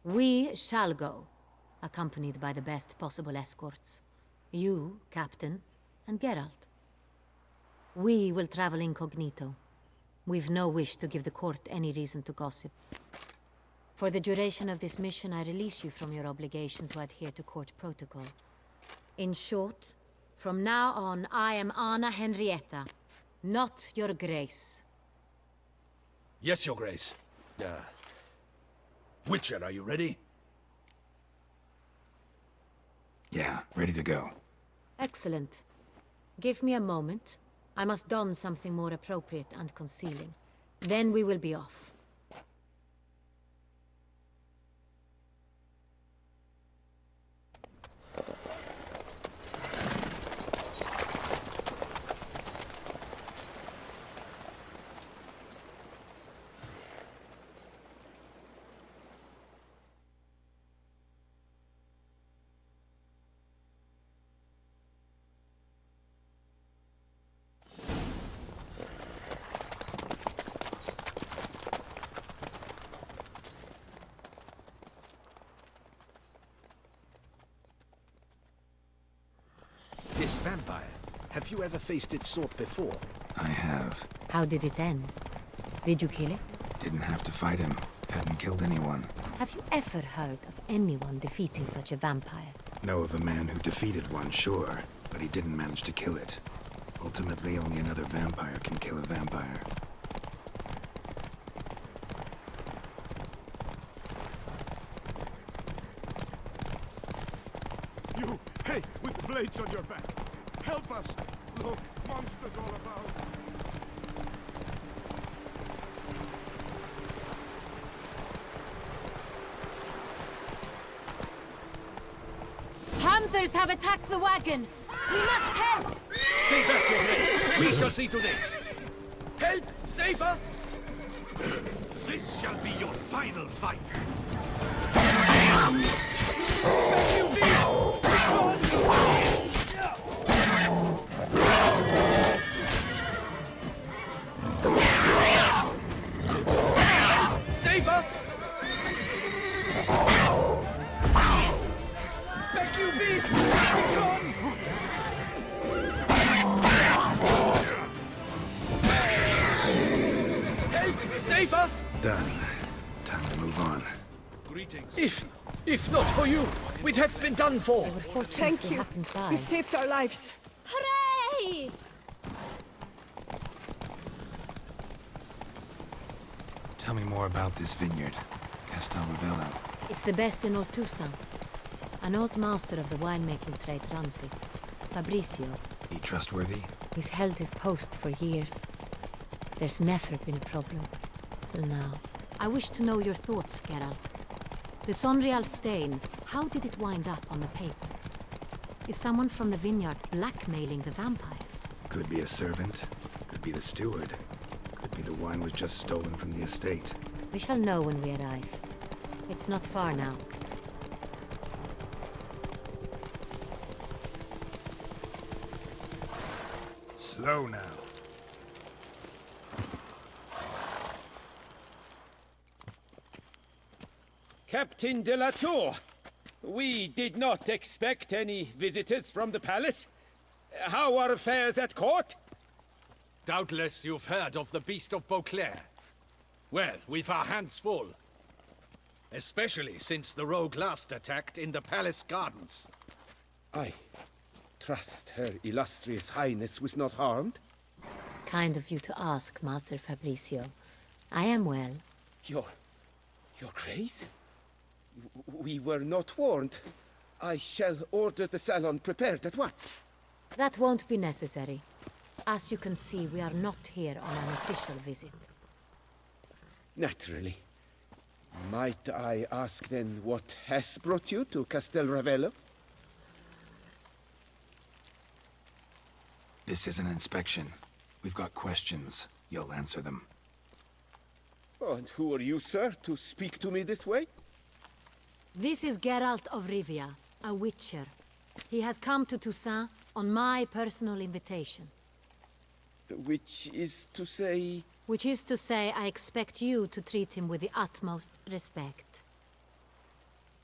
We shall go, accompanied by the best possible escorts. You, Captain, and Geralt. We will travel incognito. We've no wish to give the court any reason to gossip. For the duration of this mission, I release you from your obligation to adhere to court protocol. In short, from now on, I am Anna Henrietta, not your grace. Yes, your grace. Witcher, are you ready? Yeah, ready to go. Excellent. Give me a moment. I must don something more appropriate and concealing. Then we will be off. This vampire, have you ever faced its sort before? I have. How did it end? Did you kill it? Didn't have to fight him. Hadn't killed anyone. Have you ever heard of anyone defeating such a vampire? Know of a man who defeated one, sure, but he didn't manage to kill it. Ultimately, only another vampire can kill a vampire. You, hey, with the blades on your back. Help us! Look, monsters all about. Panthers have attacked the wagon! We must help! Stay back, your grace! We shall see to this! Help! Save us! This shall be your final fight! Save us! Back, you beast! Run! Help! Save us! Done. Time to move on. Greetings. If not for you, we'd have been done for. Thank you. You saved our lives. Hooray! Tell me more about this vineyard, Castel Ravello. It's the best in all Toussaint. An old master of the winemaking trade runs it. Fabrizio. He trustworthy? He's held his post for years. There's never been a problem. Till now. I wish to know your thoughts, Geralt. The Sonreal stain, how did it wind up on the paper? Is someone from the vineyard blackmailing the vampire? Could be a servant. Could be the steward. Could be the wine was just stolen from the estate. We shall know when we arrive. It's not far now. Slow now. Captain de la Tour, we did not expect any visitors from the palace. How are affairs at court? Doubtless you've heard of the Beast of Beauclair. Well, we've our hands full. Especially since the rogue last attacked in the palace gardens. I trust Her Illustrious Highness was not harmed? Kind of you to ask, Master Fabrizio. I am well. Your Grace? We were not warned. I shall order the salon prepared at once. That won't be necessary. As you can see, we are not here on an official visit. Naturally. Might I ask then what has brought you to Castel Ravello? This is an inspection. We've got questions. You'll answer them. Oh, and who are you, sir, to speak to me this way? This is Geralt of Rivia, a witcher. He has come to Toussaint on my personal invitation. Which is to say... Which is to say, I expect you to treat him with the utmost respect.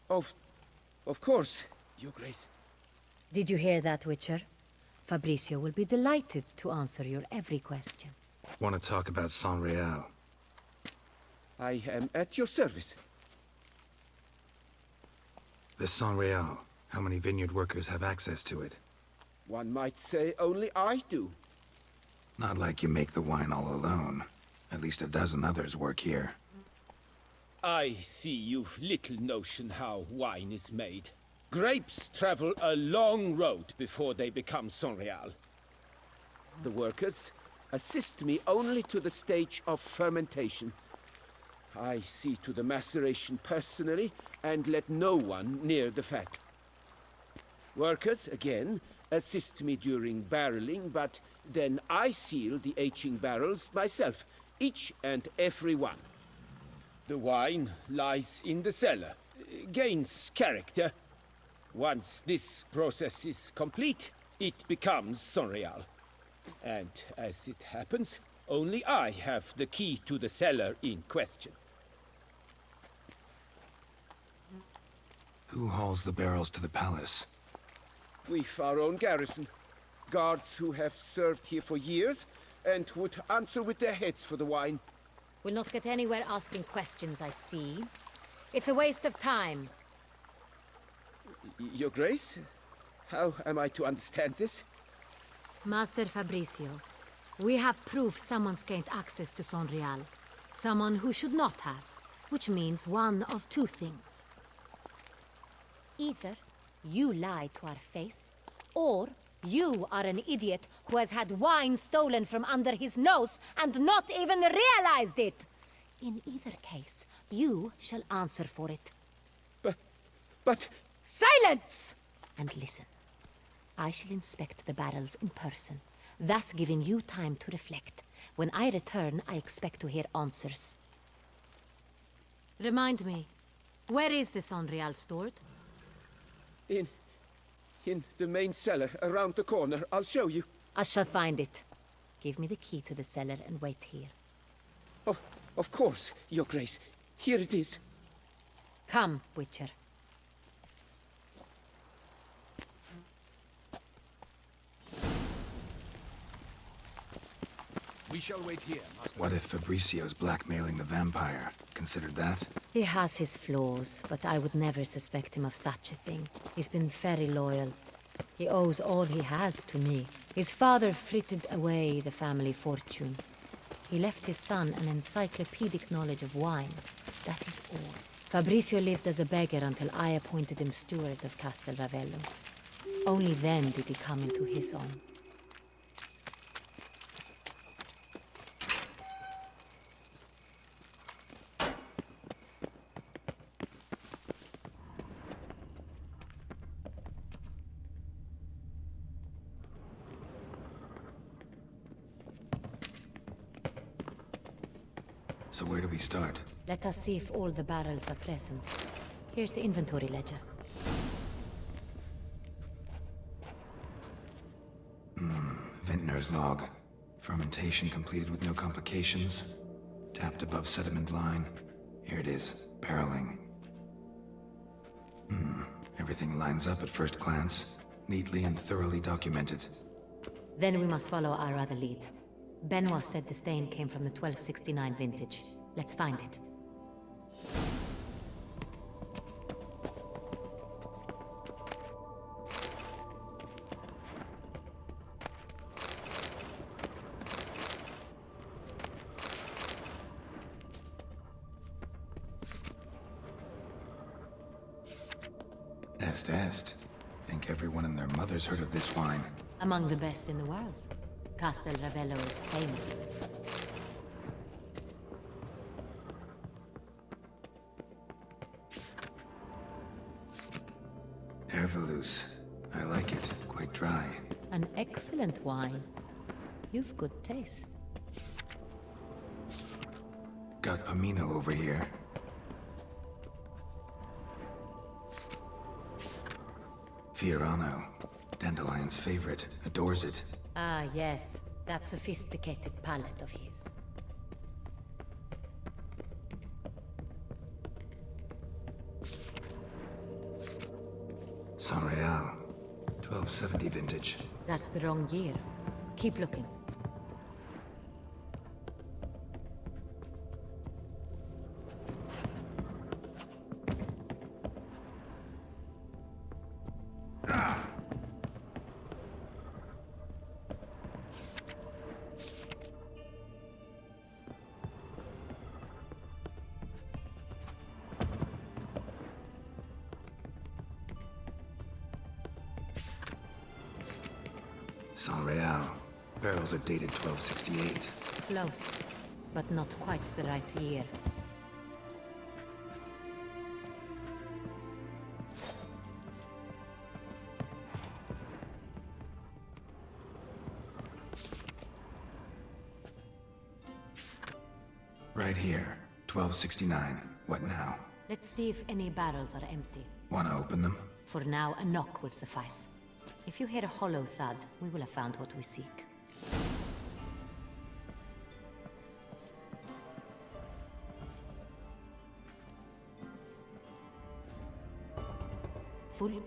Of course, Your Grace. Did you hear that, Witcher? Fabrizio will be delighted to answer your every question. Want to talk about Sonreal? I am at your service. The San Real. How many vineyard workers have access to it? One might say only I do. Not like you make the wine all alone. At least a dozen others work here. I see you've little notion how wine is made. Grapes travel a long road before they become San Real. The workers assist me only to the stage of fermentation. I see to the maceration personally and let no one near the fat. Workers, again, assist me during barreling, but then I seal the aging barrels myself, each and every one. The wine lies in the cellar, gains character. Once this process is complete, it becomes San Real. And as it happens, only I have the key to the cellar in question. Who hauls the barrels to the palace? We've our own garrison. Guards who have served here for years and would answer with their heads for the wine. We'll not get anywhere asking questions, I see. It's a waste of time. Your Grace? How am I to understand this? Master Fabricio, we have proof someone's gained access to San Real. Someone who should not have, which means one of two things. Either you lie to our face, or you are an idiot who has had wine stolen from under his nose and not even realized it. In either case, you shall answer for it. But... Silence! And listen. I shall inspect the barrels in person, thus giving you time to reflect. When I return, I expect to hear answers. Remind me, where is the San Real stored? In the main cellar, around the corner. I'll show you. I shall find it. Give me the key to the cellar and wait here. Oh, of course, Your Grace. Here it is. Come, Witcher. We shall wait here, Master. What if Fabricio's blackmailing the vampire? Considered that? He has his flaws, but I would never suspect him of such a thing. He's been very loyal. He owes all he has to me. His father frittered away the family fortune. He left his son an encyclopedic knowledge of wine. That is all. Fabricio lived as a beggar until I appointed him steward of Castel Ravello. Only then did he come into his own. So where do we start? Let us see if all the barrels are present. Here's the inventory ledger. Vintner's log. Fermentation completed with no complications. Tapped above sediment line. Here it is. Barreling. Everything lines up at first glance. Neatly and thoroughly documented. Then we must follow our other lead. Benoit said the stain came from the 1269 vintage. Let's find it. Est. Think everyone and their mother's heard of this wine. Among the best in the world. Castel Ravello is famous for it. Ervelous. I like it. Quite dry. An excellent wine. You've good taste. Got Pomino over here. Fiorano. Dandelion's favorite. Adores it. Ah, yes. That sophisticated palate of his. San Real. 1270 vintage. That's the wrong year. Keep looking. Saint-Réal. Barrels are dated 1268. Close, but not quite the right year. Right here, 1269. What now? Let's see if any barrels are empty. Wanna open them? For now, a knock will suffice. If you hear a hollow thud, we will have found what we seek. Full.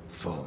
Full.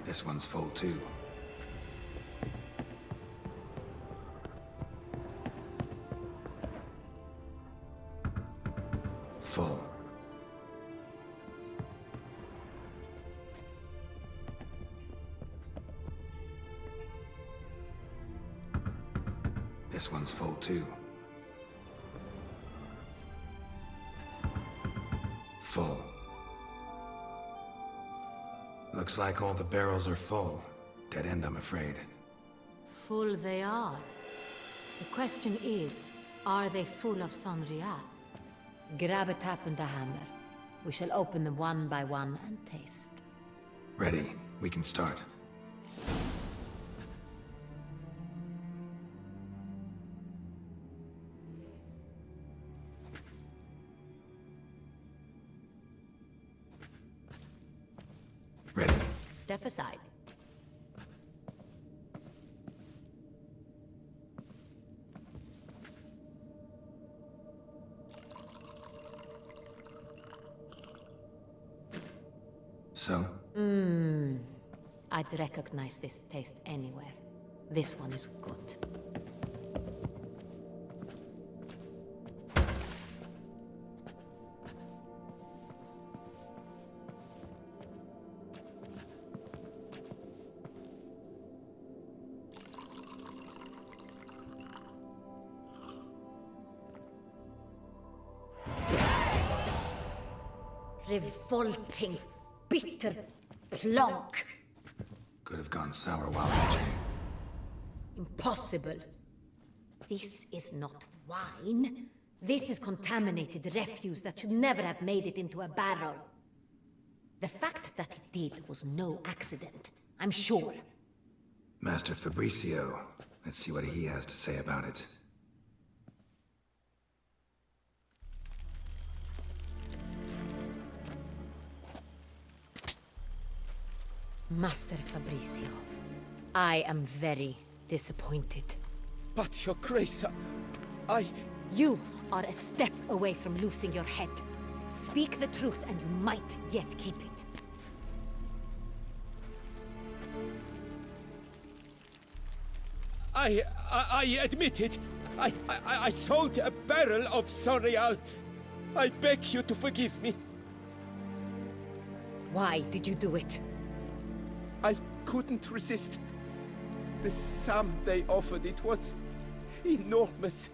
This one's full too. Full. This one's full too. Full. Looks like all the barrels are full. Dead end, I'm afraid. Full they are. The question is, are they full of Saint-Réal? Grab a tap and a hammer. We shall open them one by one and taste. Ready. We can start. Ready. Step aside. So? I'd recognize this taste anywhere. This one is good. Revolting, bitter plonk. Could have gone sour while aging. Impossible. This is not wine. This is contaminated refuse that should never have made it into a barrel. The fact that it did was no accident, I'm sure. Master Fabricio. Let's see what he has to say about it. Master Fabrizio, I am very disappointed. But, Your Grace, I... You are a step away from losing your head. Speak the truth and you might yet keep it. I admit it. I sold a barrel of Sonreal. I beg you to forgive me. Why did you do it? I couldn't resist. The sum they offered, it was enormous.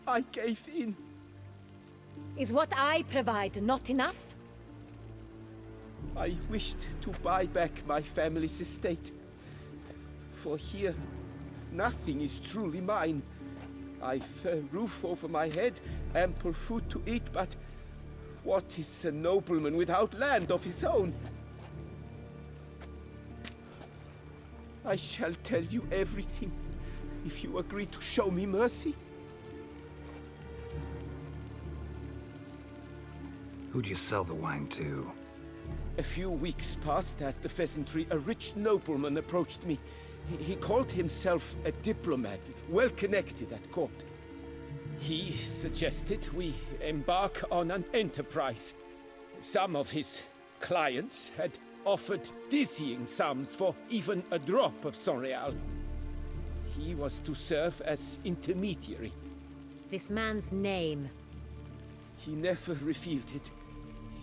I gave in. Is what I provide not enough? I wished to buy back my family's estate. For here, nothing is truly mine. I've a roof over my head, ample food to eat, but what is a nobleman without land of his own? I shall tell you everything, if you agree to show me mercy. Who'd you sell the wine to? A few weeks past at the pheasantry, a rich nobleman approached me. He called himself a diplomat, well connected at court. He suggested we embark on an enterprise. Some of his clients had offered dizzying sums for even a drop of Sonreal. He was to serve as intermediary. This man's name? He never revealed it.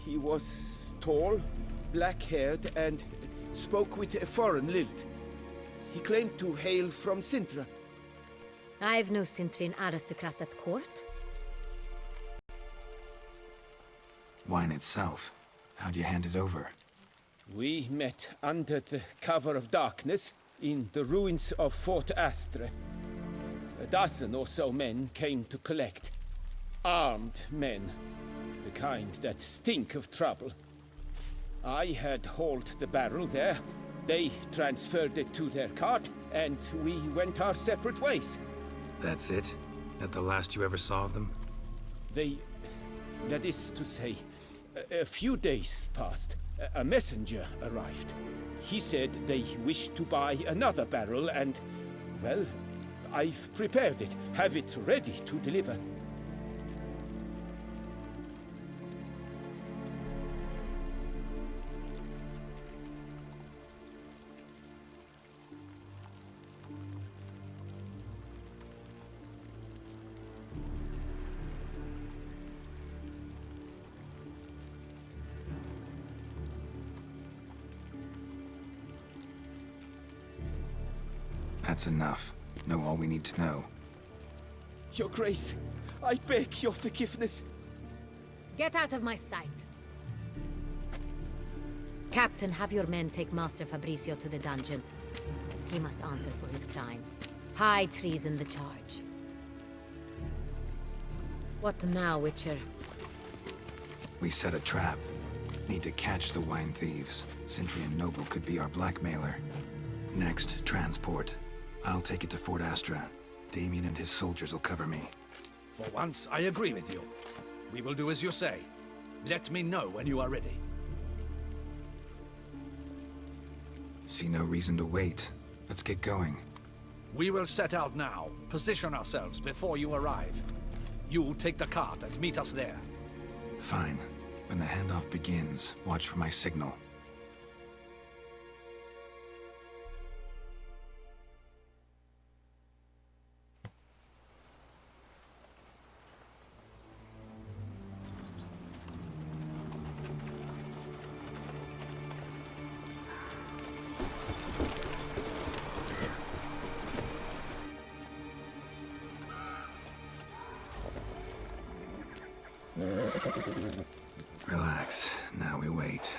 He was tall, black-haired, and spoke with a foreign lilt. He claimed to hail from Sintra. I've no Sintrian aristocrat at court. Wine itself. How'd you hand it over? We met under the cover of darkness in the ruins of Fort Astre. A dozen or so men came to collect. Armed men. The kind that stink of trouble. I had hauled the barrel there. They transferred it to their cart, and we went our separate ways. That's it? That the last you ever saw of them? That is to say, a few days passed. A messenger arrived. He said they wished to buy another barrel and, well, I've prepared it, have it ready to deliver. That's enough. Know all we need to know. Your Grace, I beg your forgiveness. Get out of my sight. Captain, have your men take Master Fabrizio to the dungeon. He must answer for his crime. High treason the charge. What now, Witcher? We set a trap. Need to catch the wine thieves. Sintrian Noble could be our blackmailer. Next, transport. I'll take it to Fort Astra. Damien and his soldiers will cover me. For once, I agree with you. We will do as you say. Let me know when you are ready. See no reason to wait. Let's get going. We will set out now. Position ourselves before you arrive. You'll take the cart and meet us there. Fine. When the handoff begins, watch for my signal. Relax. Now we wait.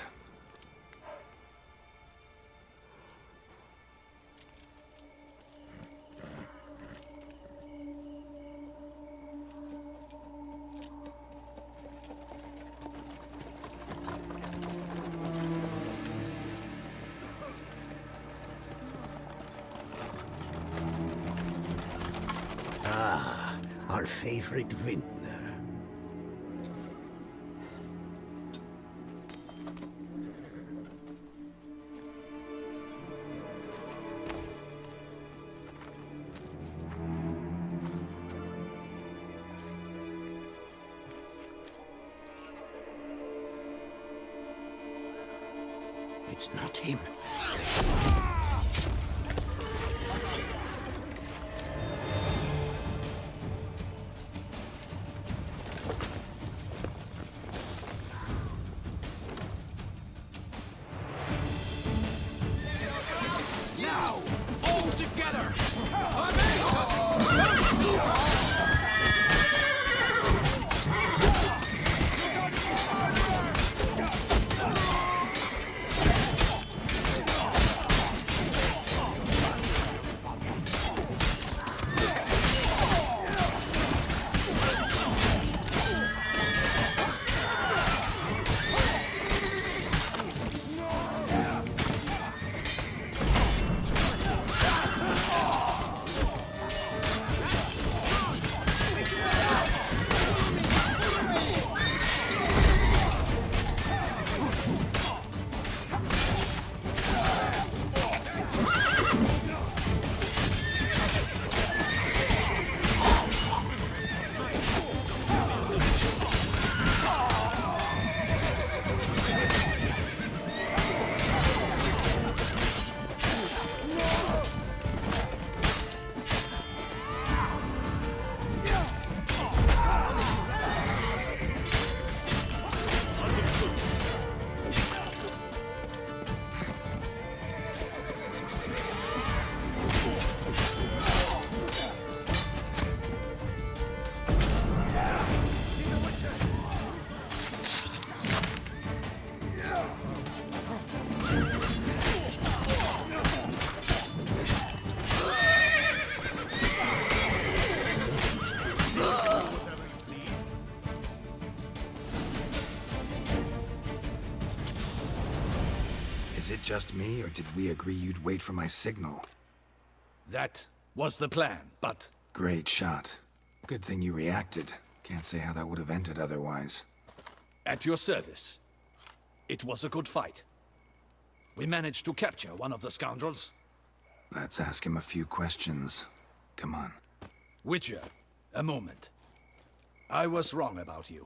Ah, our favorite vintner. It's not him. Now, all together! Is it just me, or did we agree you'd wait for my signal? That was the plan, but... Great shot. Good thing you reacted. Can't say how that would have ended otherwise. At your service. It was a good fight. We managed to capture one of the scoundrels. Let's ask him a few questions. Come on. Witcher, a moment. I was wrong about you.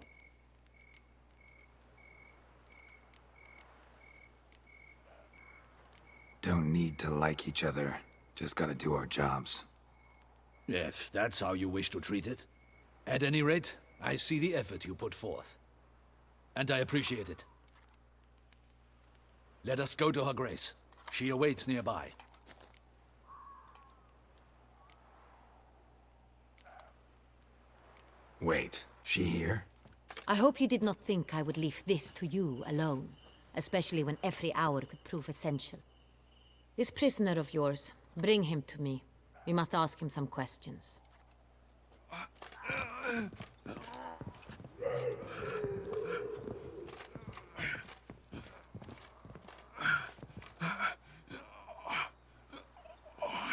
Don't need to like each other. Just gotta do our jobs. If that's how you wish to treat it. At any rate, I see the effort you put forth. And I appreciate it. Let us go to her grace. She awaits nearby. Wait, she here? I hope you did not think I would leave this to you alone, especially when every hour could prove essential. This prisoner of yours, bring him to me. We must ask him some questions.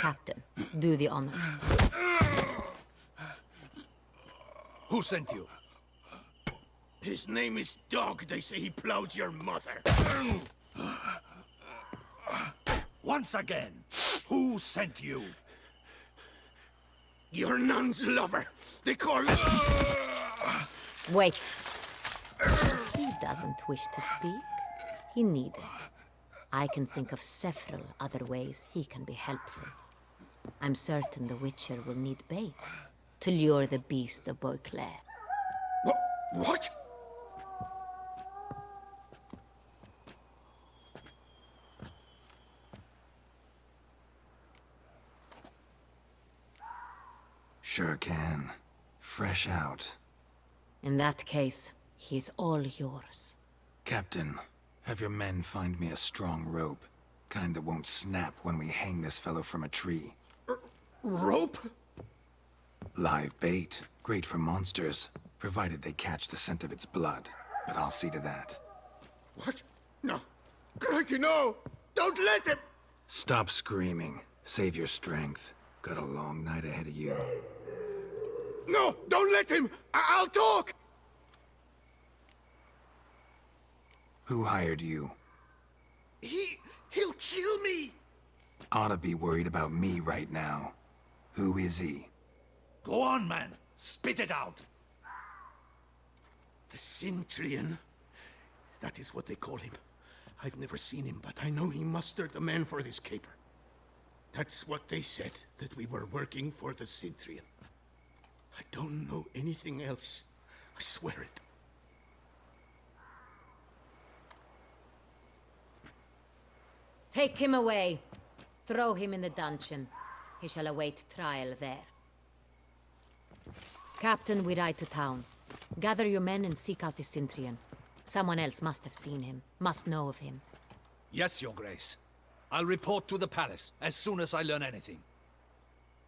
Captain, do the honors. Who sent you? His name is Dog. They say he plowed your mother. Once again, who sent you? Your nun's lover. They call it... Wait. He doesn't wish to speak. He needn't. I can think of several other ways he can be helpful. I'm certain the Witcher will need bait to lure the beast of Beauclair. What? Sure can. Fresh out. In that case, he's all yours. Captain, have your men find me a strong rope. Kind that won't snap when we hang this fellow from a tree. Rope? Live bait. Great for monsters, provided they catch the scent of its blood. But I'll see to that. What? No. Crikey, no! Don't let him! Stop screaming. Save your strength. Got a long night ahead of you. No! Don't let him! I'll talk! Who hired you? He'll kill me! Oughta be worried about me right now. Who is he? Go on, man. Spit it out. The Sintrian. That is what they call him. I've never seen him, but I know he mustered the men for this caper. That's what they said, that we were working for the Cintrian. I don't know anything else. I swear it. Take him away. Throw him in the dungeon. He shall await trial there. Captain, we ride to town. Gather your men and seek out the Cintrian. Someone else must have seen him, must know of him. Yes, Your Grace. I'll report to the palace as soon as I learn anything.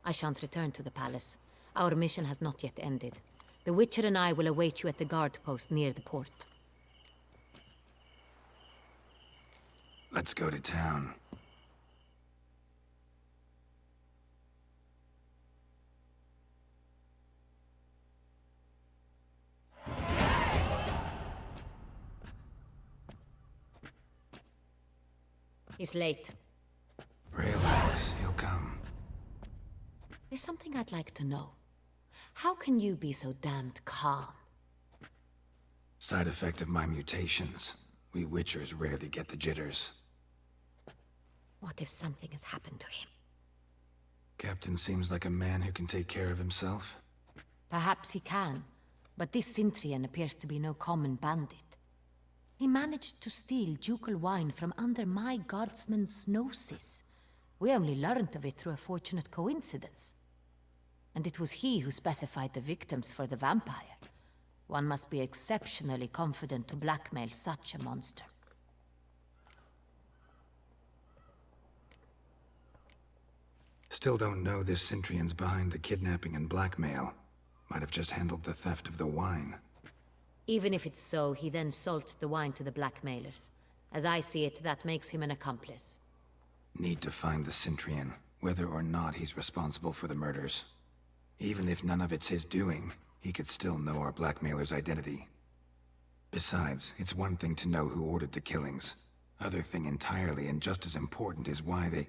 I shan't return to the palace. Our mission has not yet ended. The Witcher and I will await you at the guard post near the port. Let's go to town. He's late. Relax, he'll come. There's something I'd like to know. How can you be so damned calm? Side effect of my mutations. We Witchers rarely get the jitters. What if something has happened to him? Captain seems like a man who can take care of himself. Perhaps he can, but this Cintrian appears to be no common bandit. He managed to steal ducal wine from under my guardsman's noses. We only learned of it through a fortunate coincidence. And it was he who specified the victims for the vampire. One must be exceptionally confident to blackmail such a monster. Still don't know this Cintrian's behind the kidnapping and blackmail. Might have just handled the theft of the wine. Even if it's so, he then sold the wine to the blackmailers. As I see it, that makes him an accomplice. Need to find the Cintrian, whether or not he's responsible for the murders. Even if none of it's his doing, he could still know our blackmailer's identity. Besides, it's one thing to know who ordered the killings. Other thing entirely, and just as important, is why they...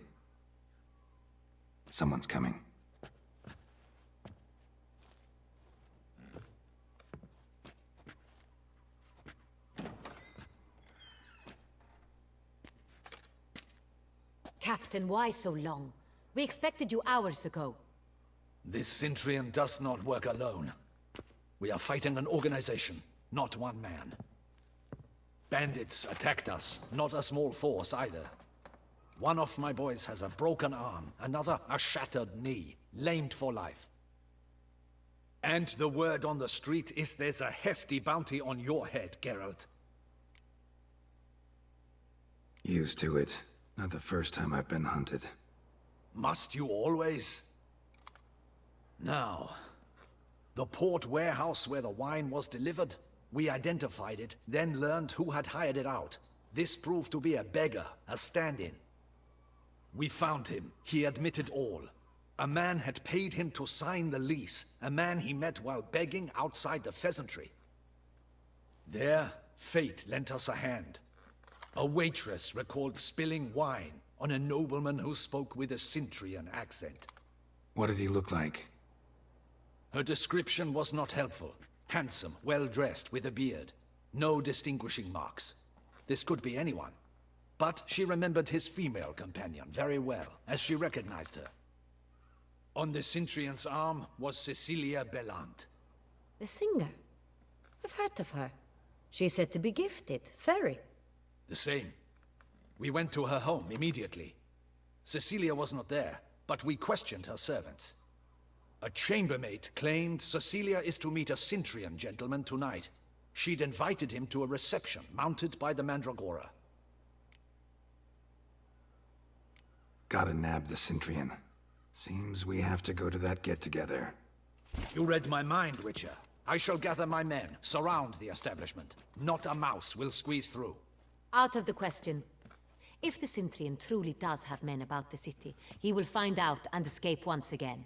Someone's coming. Captain, why so long? We expected you hours ago. This Cintrian does not work alone. We are fighting an organization, not one man. Bandits attacked us, not a small force either. One of my boys has a broken arm, another a shattered knee, lamed for life. And the word on the street is there's a hefty bounty on your head, Geralt. Used to it. Not the first time I've been hunted. Must you always? Now, the port warehouse where the wine was delivered, we identified it, then learned who had hired it out. This proved to be a beggar, a stand-in. We found him. He admitted all. A man had paid him to sign the lease, a man he met while begging outside the pheasantry. There, fate lent us a hand. A waitress recalled spilling wine on a nobleman who spoke with a Cintrian accent. What did he look like? Her description was not helpful. Handsome, well-dressed, with a beard. No distinguishing marks. This could be anyone. But she remembered his female companion very well, as she recognized her. On the Cintrian's arm was Cecilia Bellant. The singer? I've heard of her. She's said to be gifted, fairy. The same. We went to her home immediately. Cecilia was not there, but we questioned her servants. A chambermaid claimed Cecilia is to meet a Cintrian gentleman tonight. She'd invited him to a reception mounted by the Mandragora. Gotta nab the Cintrian. Seems we have to go to that get-together. You read my mind, Witcher. I shall gather my men, surround the establishment. Not a mouse will squeeze through. Out of the question. If the Cintrian truly does have men about the city, he will find out and escape once again.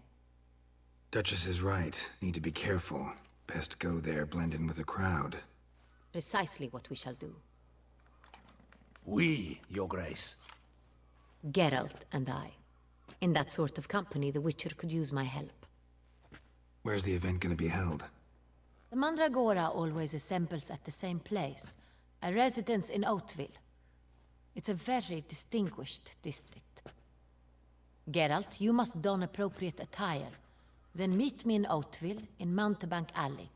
Duchess is right. Need to be careful. Best go there, blend in with the crowd. Precisely what we shall do. We, Your Grace. Geralt and I. In that sort of company, the Witcher could use my help. Where's the event gonna be held? The Mandragora always assembles at the same place. A residence in Oatville. It's a very distinguished district. Geralt, you must don appropriate attire. Then meet me in Oatville, in Mountebank Alley.